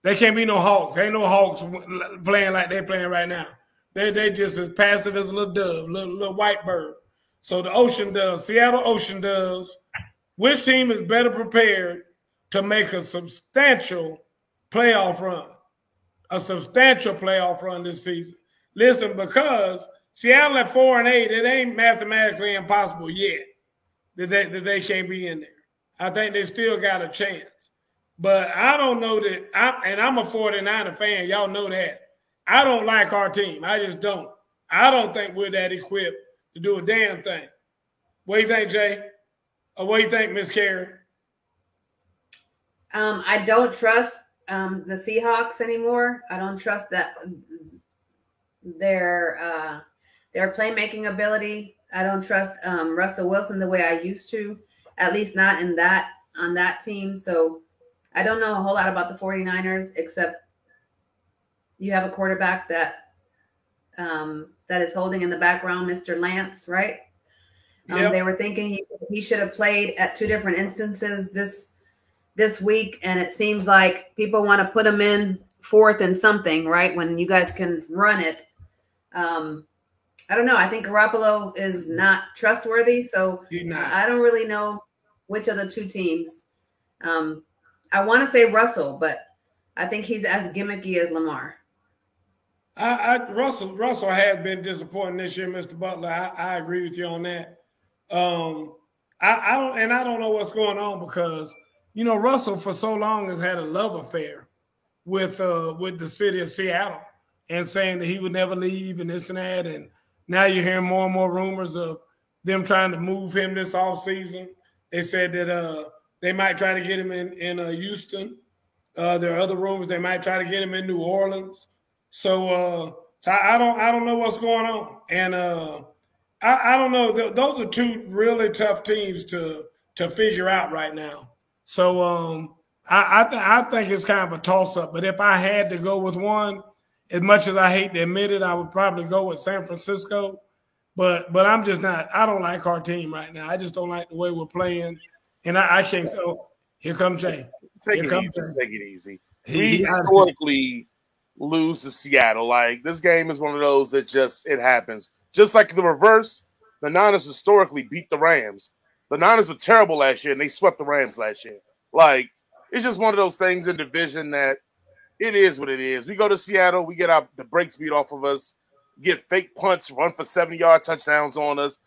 They can't be no Hawks. There ain't no Hawks playing like they're playing right now. They just as passive as a little dove, little white bird. So the Ocean Doves, Seattle Ocean Doves, which team is better prepared to make a substantial playoff run? A substantial playoff run this season. Listen, because Seattle at 4-8, it ain't mathematically impossible yet that they can't be in there. I think they still got a chance. But I don't know that I'm a 49er fan. Y'all know that. I don't like our team. I just don't. I don't think we're that equipped to do a damn thing. What do you think, Jay? Or what do you think, Miss Karen? I don't trust the Seahawks anymore. I don't trust that their playmaking ability. I don't trust Russell Wilson the way I used to, at least not on that team. So I don't know a whole lot about the 49ers, except you have a quarterback that is holding in the background, Mr. Lance, right? Yep. They were thinking he should have played at two different instances this week, and it seems like people want to put him in fourth and something, right? When you guys can run it. I don't know. I think Garoppolo is not trustworthy, so I don't really know which of the two teams. I want to say Russell, but I think he's as gimmicky as Lamar. Russell has been disappointing this year, Mr. Butler. I agree with you on that. I don't know what's going on because Russell for so long has had a love affair with the city of Seattle and saying that he would never leave and this and that. And now you're hearing more and more rumors of them trying to move him this offseason. They said that they might try to get him in Houston. There are other rumors they might try to get him in New Orleans. So I don't know what's going on. And I don't know. Those are two really tough teams to figure out right now. So I think it's kind of a toss-up. But if I had to go with one, as much as I hate to admit it, I would probably go with San Francisco. But I'm just not – I don't like our team right now. I just don't like the way we're playing. And I can't – so here comes Jay. Take it easy. We historically lose to Seattle. Like, this game is one of those that just – it happens. Just like the reverse, the Niners historically beat the Rams. The Niners were terrible last year, and they swept the Rams last year. Like, it's just one of those things in division that it is what it is. We go to Seattle, we get the brakes beat off of us, get fake punts, run for 70-yard touchdowns on us.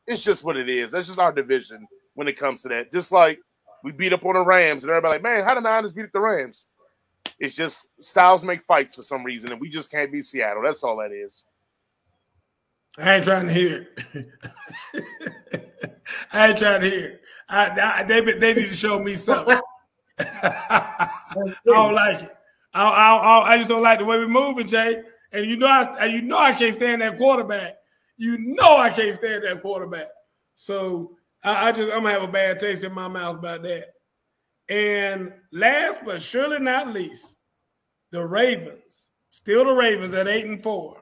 It's just what it is. That's just our division when it comes to that. Just like we beat up on the Rams, and everybody like, man, how the Niners beat up the Rams? It's just styles make fights for some reason, and we just can't beat Seattle. That's all that is. I ain't trying to hear it. I ain't trying to hear it. They need to show me something. I don't like it. I just don't like the way we're moving, Jay. And I can't stand that quarterback. I can't stand that quarterback. So I'm gonna have a bad taste in my mouth about that. And last but surely not least, the Ravens, still the Ravens at 8-4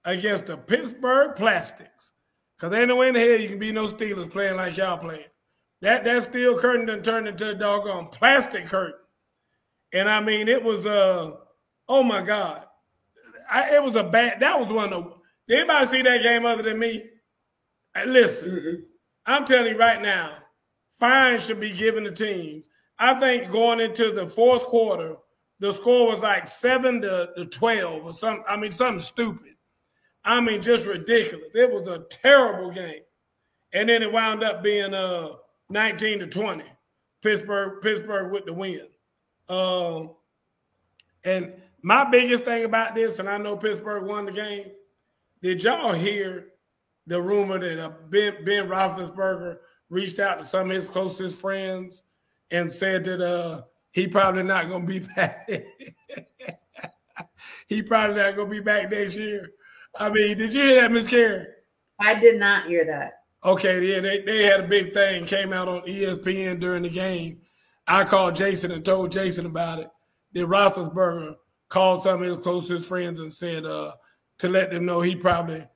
against the Pittsburgh Plastics. Because ain't no way in the hell you can be no Steelers playing like y'all playing. That steel curtain done turned into a doggone plastic curtain. And I mean, it was oh my God. It was that was one of did anybody see that game other than me? Listen, I'm telling you right now, fines should be given to teams. I think going into the fourth quarter, the score was like 7-12 or something. I mean, something stupid. I mean, just ridiculous. It was a terrible game. And then it wound up being 19-20. Pittsburgh with the win. And my biggest thing about this, and I know Pittsburgh won the game, did y'all hear the rumor that Ben Roethlisberger reached out to some of his closest friends and said that he probably not going to be back. He probably not going to be back next year. I mean, did you hear that, Ms. Karen? I did not hear that. Okay, yeah, they had a big thing, came out on ESPN during the game. I called Jason and told Jason about it. Then Roethlisberger called some of his closest friends and said to let them know this probably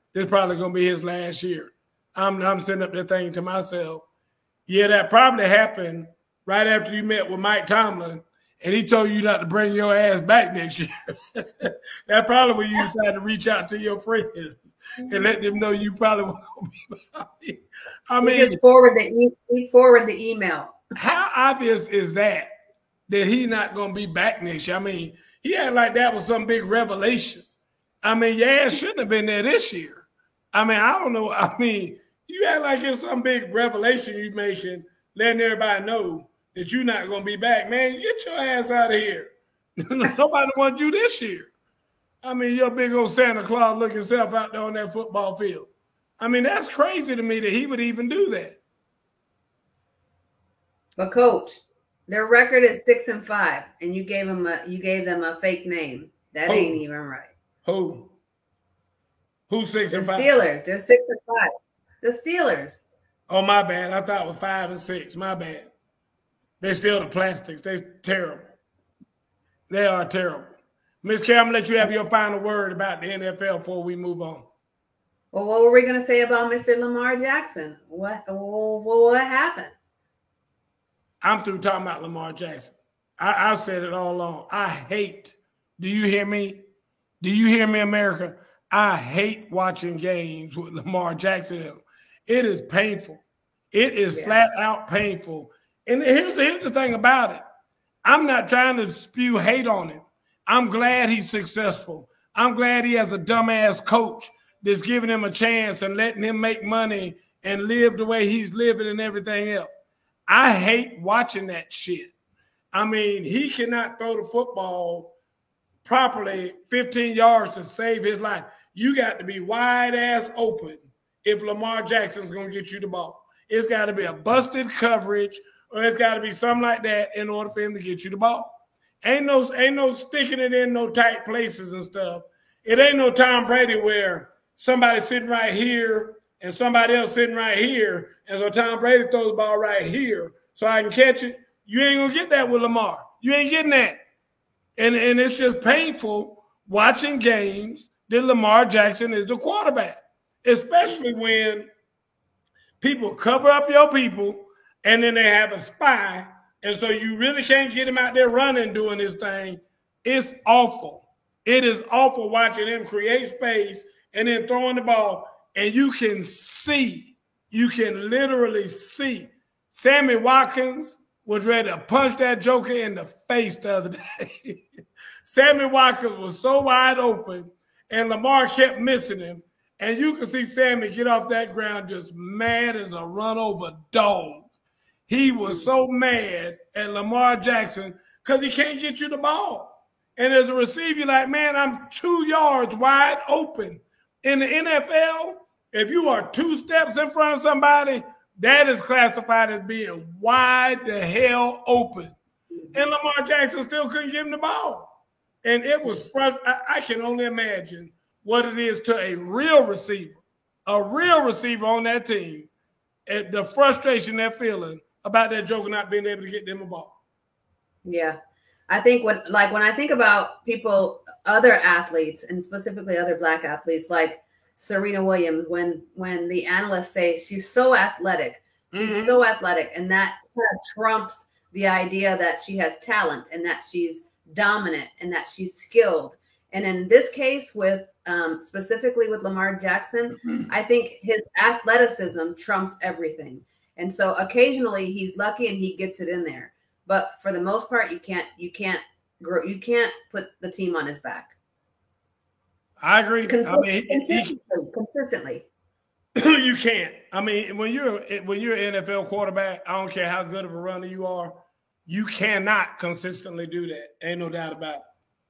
going to be his last year. I'm sitting up there thinking to myself, yeah, that probably happened right after you met with Mike Tomlin and he told you not to bring your ass back next year. That probably when you decided to reach out to your friends and let them know you probably won't be back. I mean, just forward the email. How obvious is that he's not going to be back next year? I mean, he acted like that was some big revelation. I mean, your ass shouldn't have been there this year. I mean, I don't know. I mean, you act like it's some big revelation you making, letting everybody know that you're not going to be back. Man, get your ass out of here. Nobody wants you this year. I mean, your big old Santa Claus looking self out there on that football field. I mean, that's crazy to me that he would even do that. But, Coach, Their record is 6-5, and you gave them a fake name. That ain't even right. Who? Who's 6-5? The Steelers. They're 6-5. The Steelers. Oh, my bad. I thought it was 5-6. My bad. They're still the plastics. They're terrible. They are terrible. Ms. Carey, I'm going to let you have your final word about the NFL before we move on. Well, what were we going to say about Mr. Lamar Jackson? What happened? I'm through talking about Lamar Jackson. I've said it all along. I hate, do you hear me? Do you hear me, America? I hate watching games with Lamar Jackson. It is painful. It is flat out painful. And here's the thing about it. I'm not trying to spew hate on him. I'm glad he's successful. I'm glad he has a dumbass coach that's giving him a chance and letting him make money and live the way he's living and everything else. I hate watching that shit. I mean, he cannot throw the football properly 15 yards to save his life. You got to be wide ass open if Lamar Jackson's going to get you the ball. It's got to be a busted coverage, or it's got to be something like that in order for him to get you the ball. Ain't no sticking it in no tight places and stuff. It ain't no Tom Brady where somebody's sitting right here and somebody else sitting right here, and so Tom Brady throws the ball right here so I can catch it. You ain't going to get that with Lamar. You ain't getting that. And it's just painful watching games that Lamar Jackson is the quarterback, especially when people cover up your people and then they have a spy, and so you really can't get him out there running doing his thing. It's awful. It is awful watching him create space and then throwing the ball, and you can literally see. Sammy Watkins was ready to punch that joker in the face the other day. Sammy Watkins was so wide open, and Lamar kept missing him. And you can see Sammy get off that ground just mad as a run-over dog. He was so mad at Lamar Jackson because he can't get you the ball. And as a receiver, you're like, man, I'm 2 yards wide open. In the NFL, if you are 2 steps in front of somebody, that is classified as being wide the hell open. And Lamar Jackson still couldn't give him the ball. And it was frustrating. I can only imagine what it is to a real receiver on that team, and the frustration they're feeling about that joker not being able to get them a ball. Yeah. I think when I think about people, other athletes, and specifically other Black athletes like Serena Williams, when the analysts say she's so athletic, so athletic, and that kind of trumps the idea that she has talent and that she's dominant and that she's skilled. And in this case, with specifically with Lamar Jackson, I think his athleticism trumps everything. And so occasionally he's lucky and he gets it in there. But for the most part, you can't put the team on his back. I agree. Consistently. You can't. I mean, when you're an NFL quarterback, I don't care how good of a runner you are, you cannot consistently do that. Ain't no doubt about it.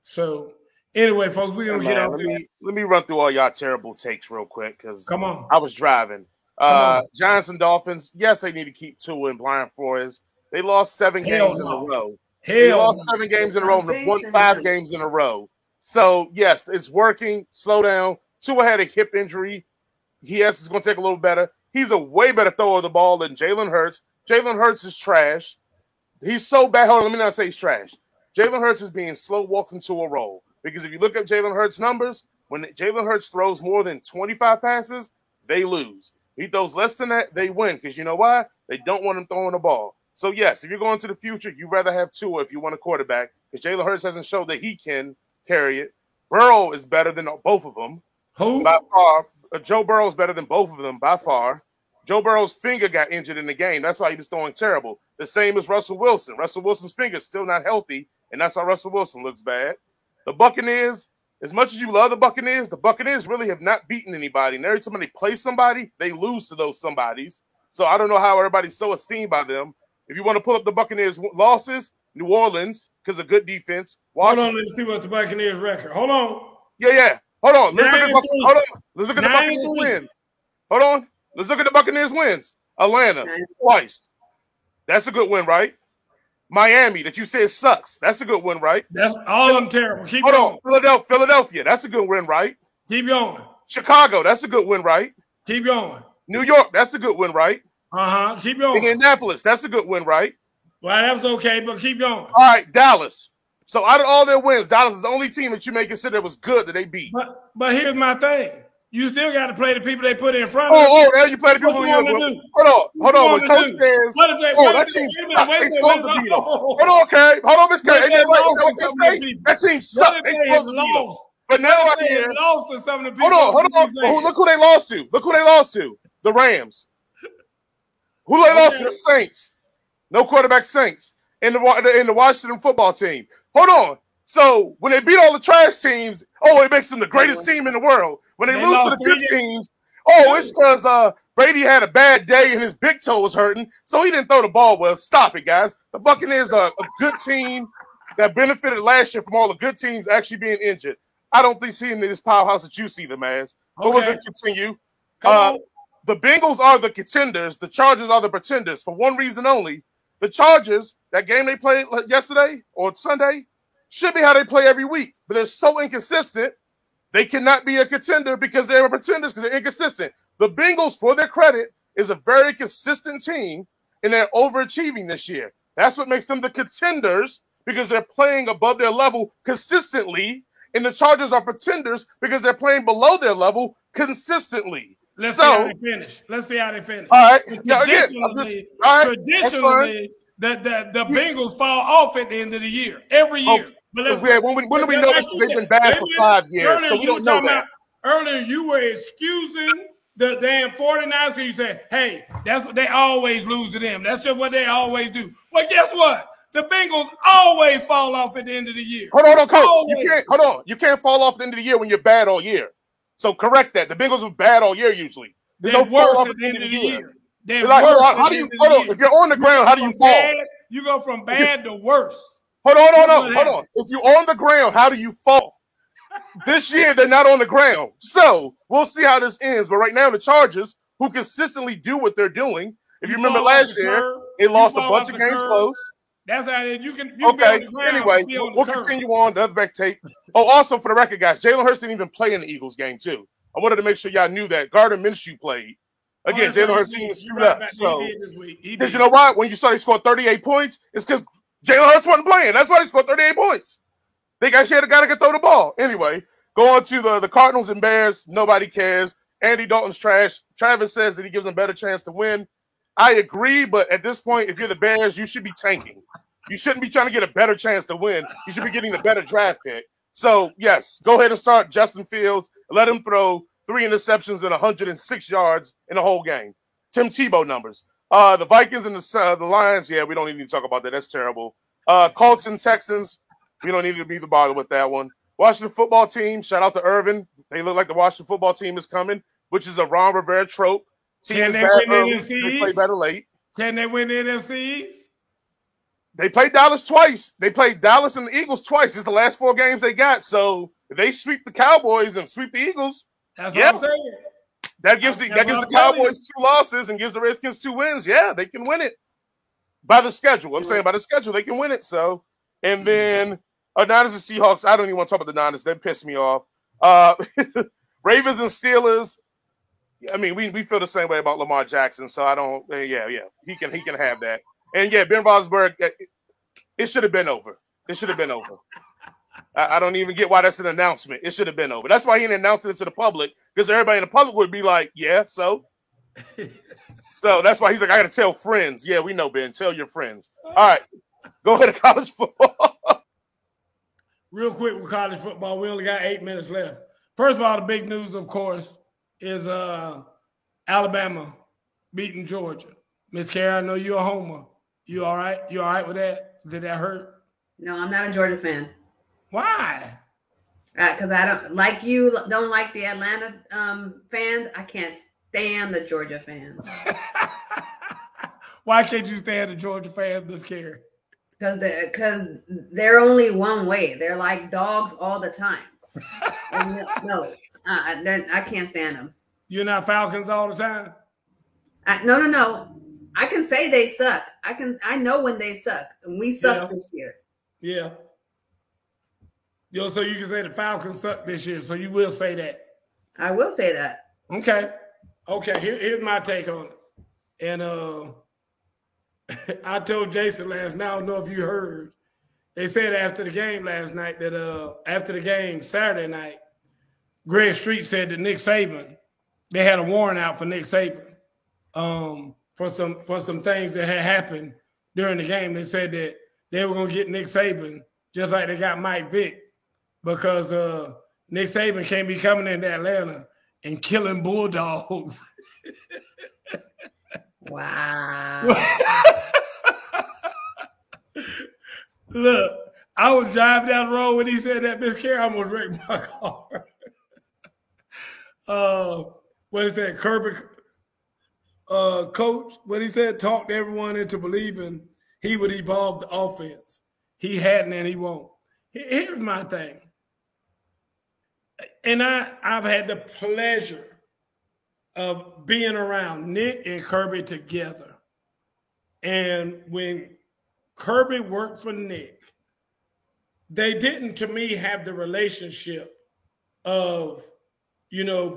So anyway, folks, we're gonna get off. Let me run through all y'all terrible takes real quick because come on, I was driving. Giants and Dolphins. Yes, they need to keep Tua and Brian Flores. They lost 7 games in a row. They lost 7 games in a row and won 5 games in a row. So yes, it's working. Slow down. Tua had a hip injury. It's going to take a little better. He's a way better thrower of the ball than Jalen Hurts. Jalen Hurts is trash. He's so bad. Hold on, let me not say he's trash. Jalen Hurts is being slow walked into a role. Because if you look at Jalen Hurts' numbers, when Jalen Hurts throws more than 25 passes, they lose. He throws less than that, they win. Because you know why? They don't want him throwing the ball. So, yes, if you're going to the future, you'd rather have Tua if you want a quarterback. Because Jalen Hurts hasn't showed that he can carry it. Burrow is better than both of them. Who? By far. Joe Burrow is better than both of them by far. Joe Burrow's finger got injured in the game. That's why he was throwing terrible. The same as Russell Wilson. Russell Wilson's finger's still not healthy, and that's why Russell Wilson looks bad. The Buccaneers, as much as you love the Buccaneers really have not beaten anybody. And every time they play somebody, they lose to those somebodies. So I don't know how everybody's so esteemed by them. If you want to pull up the Buccaneers' losses, New Orleans, because of good defense. Hold on, let's see what's the Buccaneers' record. Hold on. Yeah. Hold on. Let's look at the Buccaneers' wins. Hold on. Let's look at the Buccaneers' wins. Atlanta, twice. That's a good win, right? Miami, that you said sucks. That's a good win, right? That's all of them terrible. Keep going. Hold on. Philadelphia, that's a good win, right? Keep going. Chicago, that's a good win, right? Keep going. New York, that's a good win, right? Keep going. Indianapolis, that's a good win, right? Well, that was okay, but keep going. All right, Dallas. So out of all their wins, Dallas is the only team that you may consider was good that they beat. But here's my thing. You still got to play the people they put in front of. Now you play the people you Hold on. When Coach says, that team sucks. They supposed to beat them. Hold on, Kerry. Hold on, Miss Kerry. That team sucks. They supposed to beat them. But now I hear. Lost to some of the people. Hold on. Look who they lost to. The Rams. Who they lost to? The Saints. No quarterback Saints. In the Washington football team. Hold on. So when they beat all the trash teams, it makes them the greatest team in the world. When they lose to the good teams, it's because Brady had a bad day and his big toe was hurting, so he didn't throw the ball well. Stop it, guys. The Buccaneers are a good team that benefited last year from all the good teams actually being injured. I don't think seeing this powerhouse that you see them as. But we're going to continue. The Bengals are the contenders. The Chargers are the pretenders for one reason only. The Chargers, that game they played yesterday or Sunday, should be how they play every week. But they're so inconsistent, they cannot be a contender because they're pretenders because they're inconsistent. The Bengals, for their credit, is a very consistent team, and they're overachieving this year. That's what makes them the contenders because they're playing above their level consistently, and the Chargers are pretenders because they're playing below their level consistently. Let's see how they finish. All right. Traditionally, the Bengals fall off at the end of the year, every year. When do we know they've been bad for 5 years? So we don't know that. Earlier, you were excusing the damn 49ers because you said, hey, that's what they always lose to them. That's just what they always do. Well, guess what? The Bengals always fall off at the end of the year. Hold on, Coach. You can't fall off at the end of the year when you're bad all year. So correct that. The Bengals were bad all year usually. There's no fall off at the end of the year. If you're on the ground, how do you fall? You go from bad to worse. Hold on. If you're on the ground, how do you fall? This year, they're not on the ground. So we'll see how this ends. But right now, the Chargers, who consistently do what they're doing, if you remember last year, they lost a bunch of games close. That's how you can be on the ground. Anyway, we'll continue on the other back tape. Also for the record, guys, Jalen Hurts didn't even play in the Eagles game, too. I wanted to make sure y'all knew that. Gardner Minshew played. Again, Jalen Hurts didn't screw up. So, because you know why? When you saw they scored 38 points, it's because Jalen Hurts wasn't playing. That's why they scored 38 points. They got a guy that can throw the ball. Anyway, go on to the Cardinals and Bears. Nobody cares. Andy Dalton's trash. Travis says that he gives them a better chance to win. I agree, but at this point, if you're the Bears, you should be tanking. You shouldn't be trying to get a better chance to win. You should be getting the better draft pick. So, yes, go ahead and start Justin Fields. Let him throw 3 interceptions and 106 yards in the whole game. Tim Tebow numbers. The Vikings and the Lions, we don't even need to talk about that. That's terrible. Colts and Texans, we don't need to be bothered with that one. Washington football team, shout out to Irvin. They look like the Washington football team is coming, which is a Ron Rivera trope. Can they win the NFCs? They play better late. Can they win the NFCs? They played Dallas twice. They played Dallas and the Eagles twice. It's the last 4 games they got. So if they sweep the Cowboys and sweep the Eagles, that's what I'm saying. That gives the Cowboys 2 losses and gives the Redskins 2 wins. Yeah, they can win it by the schedule. I'm saying by the schedule they can win it. So, and then Niners and Seahawks. I don't even want to talk about the Niners. They piss me off. Ravens and Steelers. I mean, we feel the same way about Lamar Jackson. So I don't. Yeah. He can have that. And yeah, Ben Roethlisberger. It should have been over. It should have been over. I don't even get why that's an announcement. It should have been over. That's why he didn't announce it to the public, because everybody in the public would be like, yeah, so. So that's why he's like, I got to tell friends. Yeah, we know, Ben. Tell your friends. All right. Go ahead to college football. Real quick with college football, we only got 8 minutes left. First of all, the big news, of course, is Alabama beating Georgia. Miss Carey, I know you're a homer. You all right? You all right with that? Did that hurt? No, I'm not a Georgia fan. Why? Because I don't like the Atlanta fans. I can't stand the Georgia fans. Why can't you stand the Georgia fans, Miss Carey? Because they're only one way. They're like dogs all the time. I can't stand them. You're not Falcons all the time? No. I can say they suck. I know when they suck, and we suck this year. Yeah. Yo, so you can say the Falcons suck this year, so you will say that. I will say that. Okay. Here's my take on it. And I told Jason last night, I don't know if you heard, they said after the game last night that after the game Saturday night, Greg Street said that Nick Saban, they had a warrant out for Nick Saban for some things that had happened during the game. They said that they were going to get Nick Saban just like they got Mike Vick, because Nick Saban can't be coming into Atlanta and killing Bulldogs. Wow. Look, I was driving down the road when he said that, Miss Carey, I almost wrecked my car. What he said, Kirby, coach, what he said, talked everyone into believing he would evolve the offense. He hadn't and he won't. Here's my thing. And I've had the pleasure of being around Nick and Kirby together. And when Kirby worked for Nick, they didn't, to me, have the relationship of,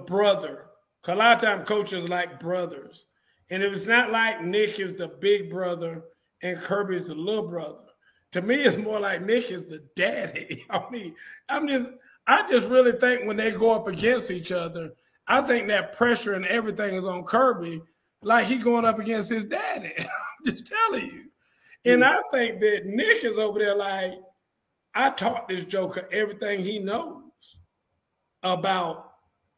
brother. Because a lot of times coaches like brothers. And it was not like Nick is the big brother and Kirby is the little brother. To me, it's more like Nick is the daddy. I just really think when they go up against each other, I think that pressure and everything is on Kirby, like he going up against his daddy. I'm just telling you. And I think that Nick is over there like, I taught this joker everything he knows about,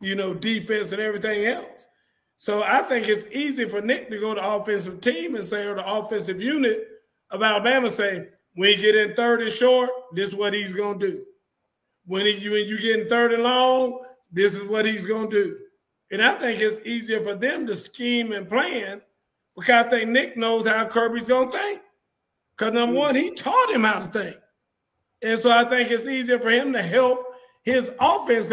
defense and everything else. So I think it's easy for Nick to go to the offensive team and say, or the offensive unit of Alabama say, when you get in third and short, this is what he's going to do. When you get in third and long, this is what he's going to do. And I think it's easier for them to scheme and plan, because I think Nick knows how Kirby's going to think. Because number one, he taught him how to think. And so I think it's easier for him to help his offense.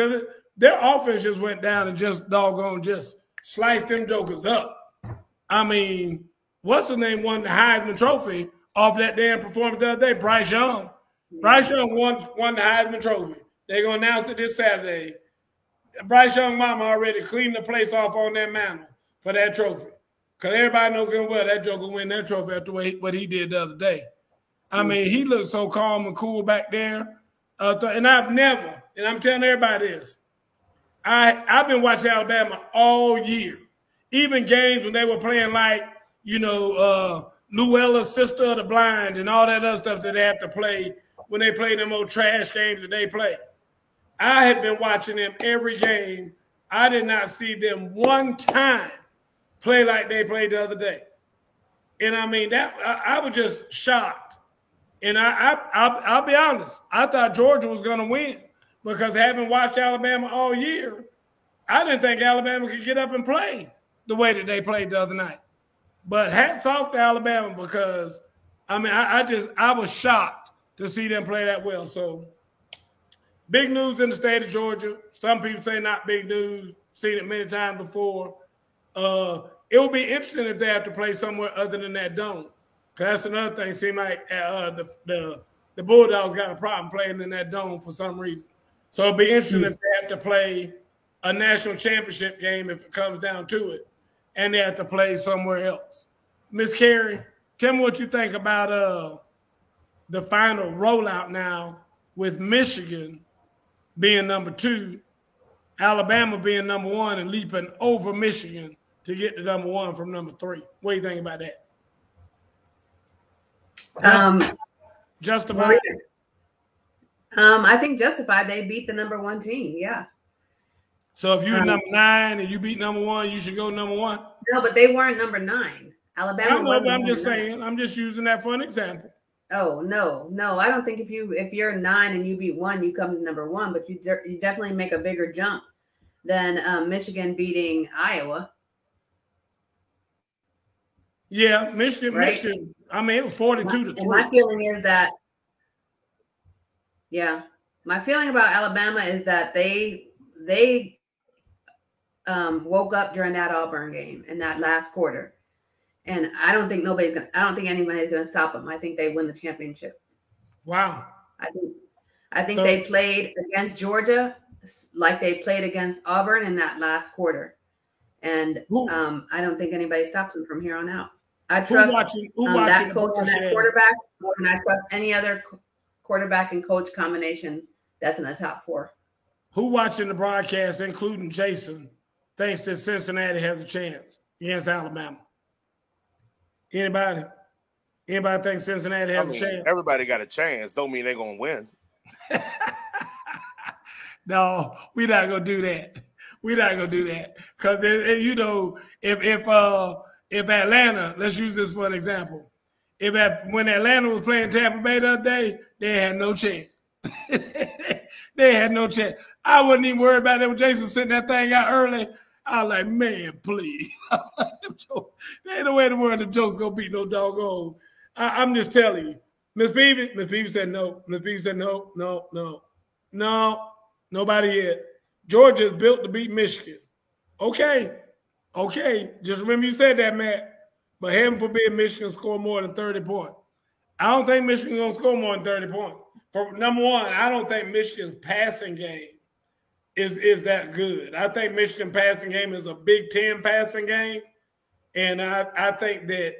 Their offense just went down and just sliced them jokers up. I mean, what's the name won the Heisman Trophy off that damn performance the other day? Bryce Young. Bryce Young won the Heisman Trophy. They're going to announce it this Saturday. Bryce Young mama already cleaned the place off on that mantle for that trophy. Because everybody knows good well that joker win that trophy after what he did the other day. I mean, he looked so calm and cool back there. And I've never, and I'm telling everybody this, I've been watching Alabama all year. Even games when they were playing like, Luella's Sister of the Blind and all that other stuff that they have to play when they play them old trash games that they play. I had been watching them every game. I did not see them one time play like they played the other day. And I mean, that I was just shocked. And I'll be honest, I thought Georgia was going to win, because having watched Alabama all year, I didn't think Alabama could get up and play the way that they played the other night. But hats off to Alabama, because, I mean, I was shocked to see them play that well. So big news in the state of Georgia. Some people say not big news, seen it many times before. It will be interesting if they have to play somewhere other than that dome. Because that's another thing. It seems like the Bulldogs got a problem playing in that dome for some reason. So it'll be interesting if they have to play a national championship game, if it comes down to it, and they have to play somewhere else. Miss Carey, tell me what you think about the final rollout now with Michigan being number 2, Alabama being number 1, and leaping over Michigan to get to number 1 from number 3. What do you think about that? Justified. I think justified. They beat the number 1 team. Yeah. So if you're number 9 and you beat number 1, you should go number 1. No, but they weren't number 9. Alabama was. I'm just saying. I'm just using that for an example. Oh no! I don't think if you're 9 and you beat 1, you come to number 1. But you definitely make a bigger jump than Michigan beating Iowa. Yeah, Michigan. Right? Michigan. I mean, it was 42-3. And my feeling is that. Yeah, my feeling about Alabama is that they woke up during that Auburn game in that last quarter, And I don't think anybody's gonna stop them. I think they win the championship. Wow. I think they played against Georgia like they played against Auburn in that last quarter. And I don't think anybody stops them from here on out. I trust that coach and that quarterback more than I trust any other quarterback and coach combination that's in the top 4. Who watching the broadcast, including Jason, thinks that Cincinnati has a chance against Alabama? Anybody? Anybody think Cincinnati has a chance? Everybody got a chance. Don't mean they're going to win. No, we're not going to do that. We're not going to do that. Because, you know, if Atlanta, let's use this for an example. When Atlanta was playing Tampa Bay the other day, they had no chance. They had no chance. I wasn't even worried about them. Jason sitting that thing out early. I was like, man, please. There ain't no way in the world the Joe's going to beat no doggone. I'm just telling you. Miss Peavy said no. Miss Peavy said no. Nobody yet. Georgia's built to beat Michigan. Okay. Just remember you said that, Matt. But heaven forbid Michigan score more than 30 points. I don't think Michigan's going to score more than 30 points. For number one, I don't think Michigan's passing game is that good. I think Michigan passing game is a Big Ten passing game. And I think that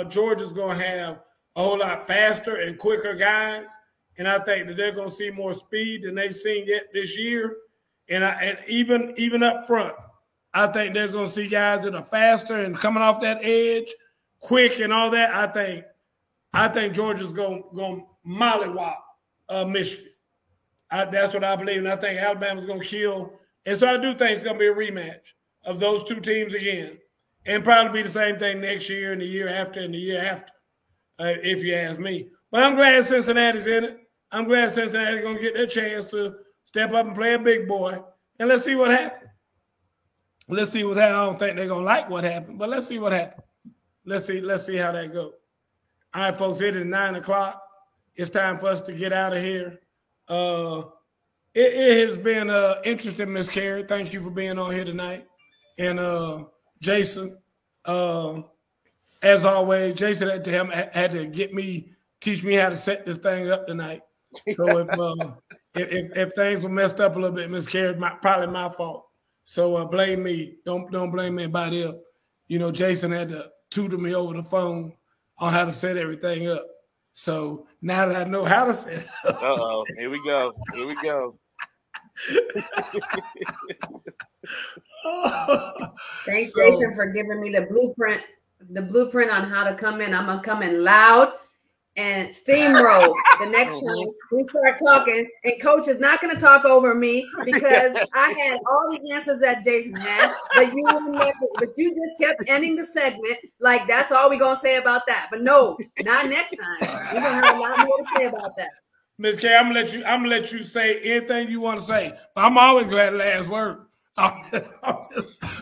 Georgia's going to have a whole lot faster and quicker guys. And I think that they're going to see more speed than they've seen yet this year. And even up front, I think they're going to see guys that are faster and coming off that edge, quick and all that. I think Georgia's going to mollywop Michigan. That's what I believe. And I think Alabama's going to kill. And so I do think it's going to be a rematch of those two teams again. And probably be the same thing next year and the year after and the year after, if you ask me. But I'm glad Cincinnati's in it. I'm glad Cincinnati's going to get their chance to step up and play a big boy. And let's see what happens. Let's see what happens. I don't think they're going to like what happened, but let's see what happens. Let's see how that goes. All right, folks, it is 9 o'clock. It's time for us to get out of here. It has been interesting, Miss Carey. Thank you for being on here tonight. And Jason, as always, Jason had to teach me how to set this thing up tonight. So if things were messed up a little bit, Miss Carey, probably my fault. So blame me. Don't blame anybody else. You know, Jason had to tutor me over the phone on how to set everything up. So now that I know how to set it up. Uh-oh. Here we go. Thanks, Jason, for giving me the blueprint on how to come in. I'm going to come in loud and steamroll the next time we start talking. And Coach is not going to talk over me because I had all the answers that Jason had, but you just kept ending the segment like that's all we're going to say about that. But no, not next time. We're going to have a lot more to say about that. Ms. K, I'm gonna let you say anything you want to say, but I'm always glad the last word. I'm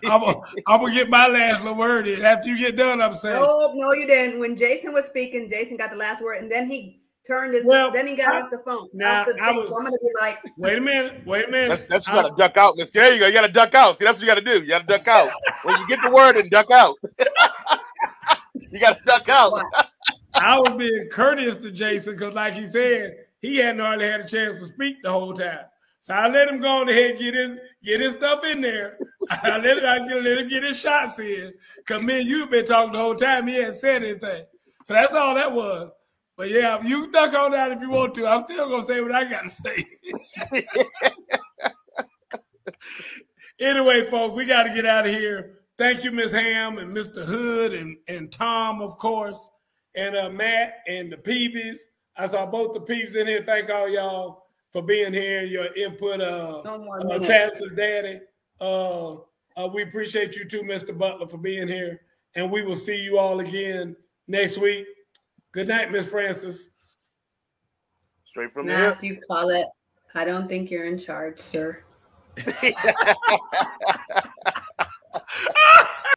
gonna get my last word in. After you get done, I'm saying. No, you didn't. When Jason was speaking, Jason got the last word, and then he turned his. Then he got off the phone. Now so I'm gonna be like, wait a minute. That's you gotta duck out, Miss K. There you go. You gotta duck out. See, that's what you gotta do. You gotta duck out when you get the word and duck out. You gotta duck out. I was being courteous to Jason because, like he said, he hadn't hardly had a chance to speak the whole time. So I let him go on ahead and get his stuff in there. I let him get his shots in. Because me and you have been talking the whole time. He hadn't said anything. So that's all that was. But yeah, you can duck on that if you want to. I'm still going to say what I got to say. Anyway, folks, we got to get out of here. Thank you, Ms. Ham and Mr. Hood and Tom, of course, and Matt and the Peavies. I saw both the Peeps in here. Thank all y'all for being here, your input. Chancellor Daddy. We appreciate you too, Mr. Butler, for being here. And we will see you all again next week. Good night, Miss Francis. Straight from the hip. Matthew Paulette, I don't think you're in charge, sir.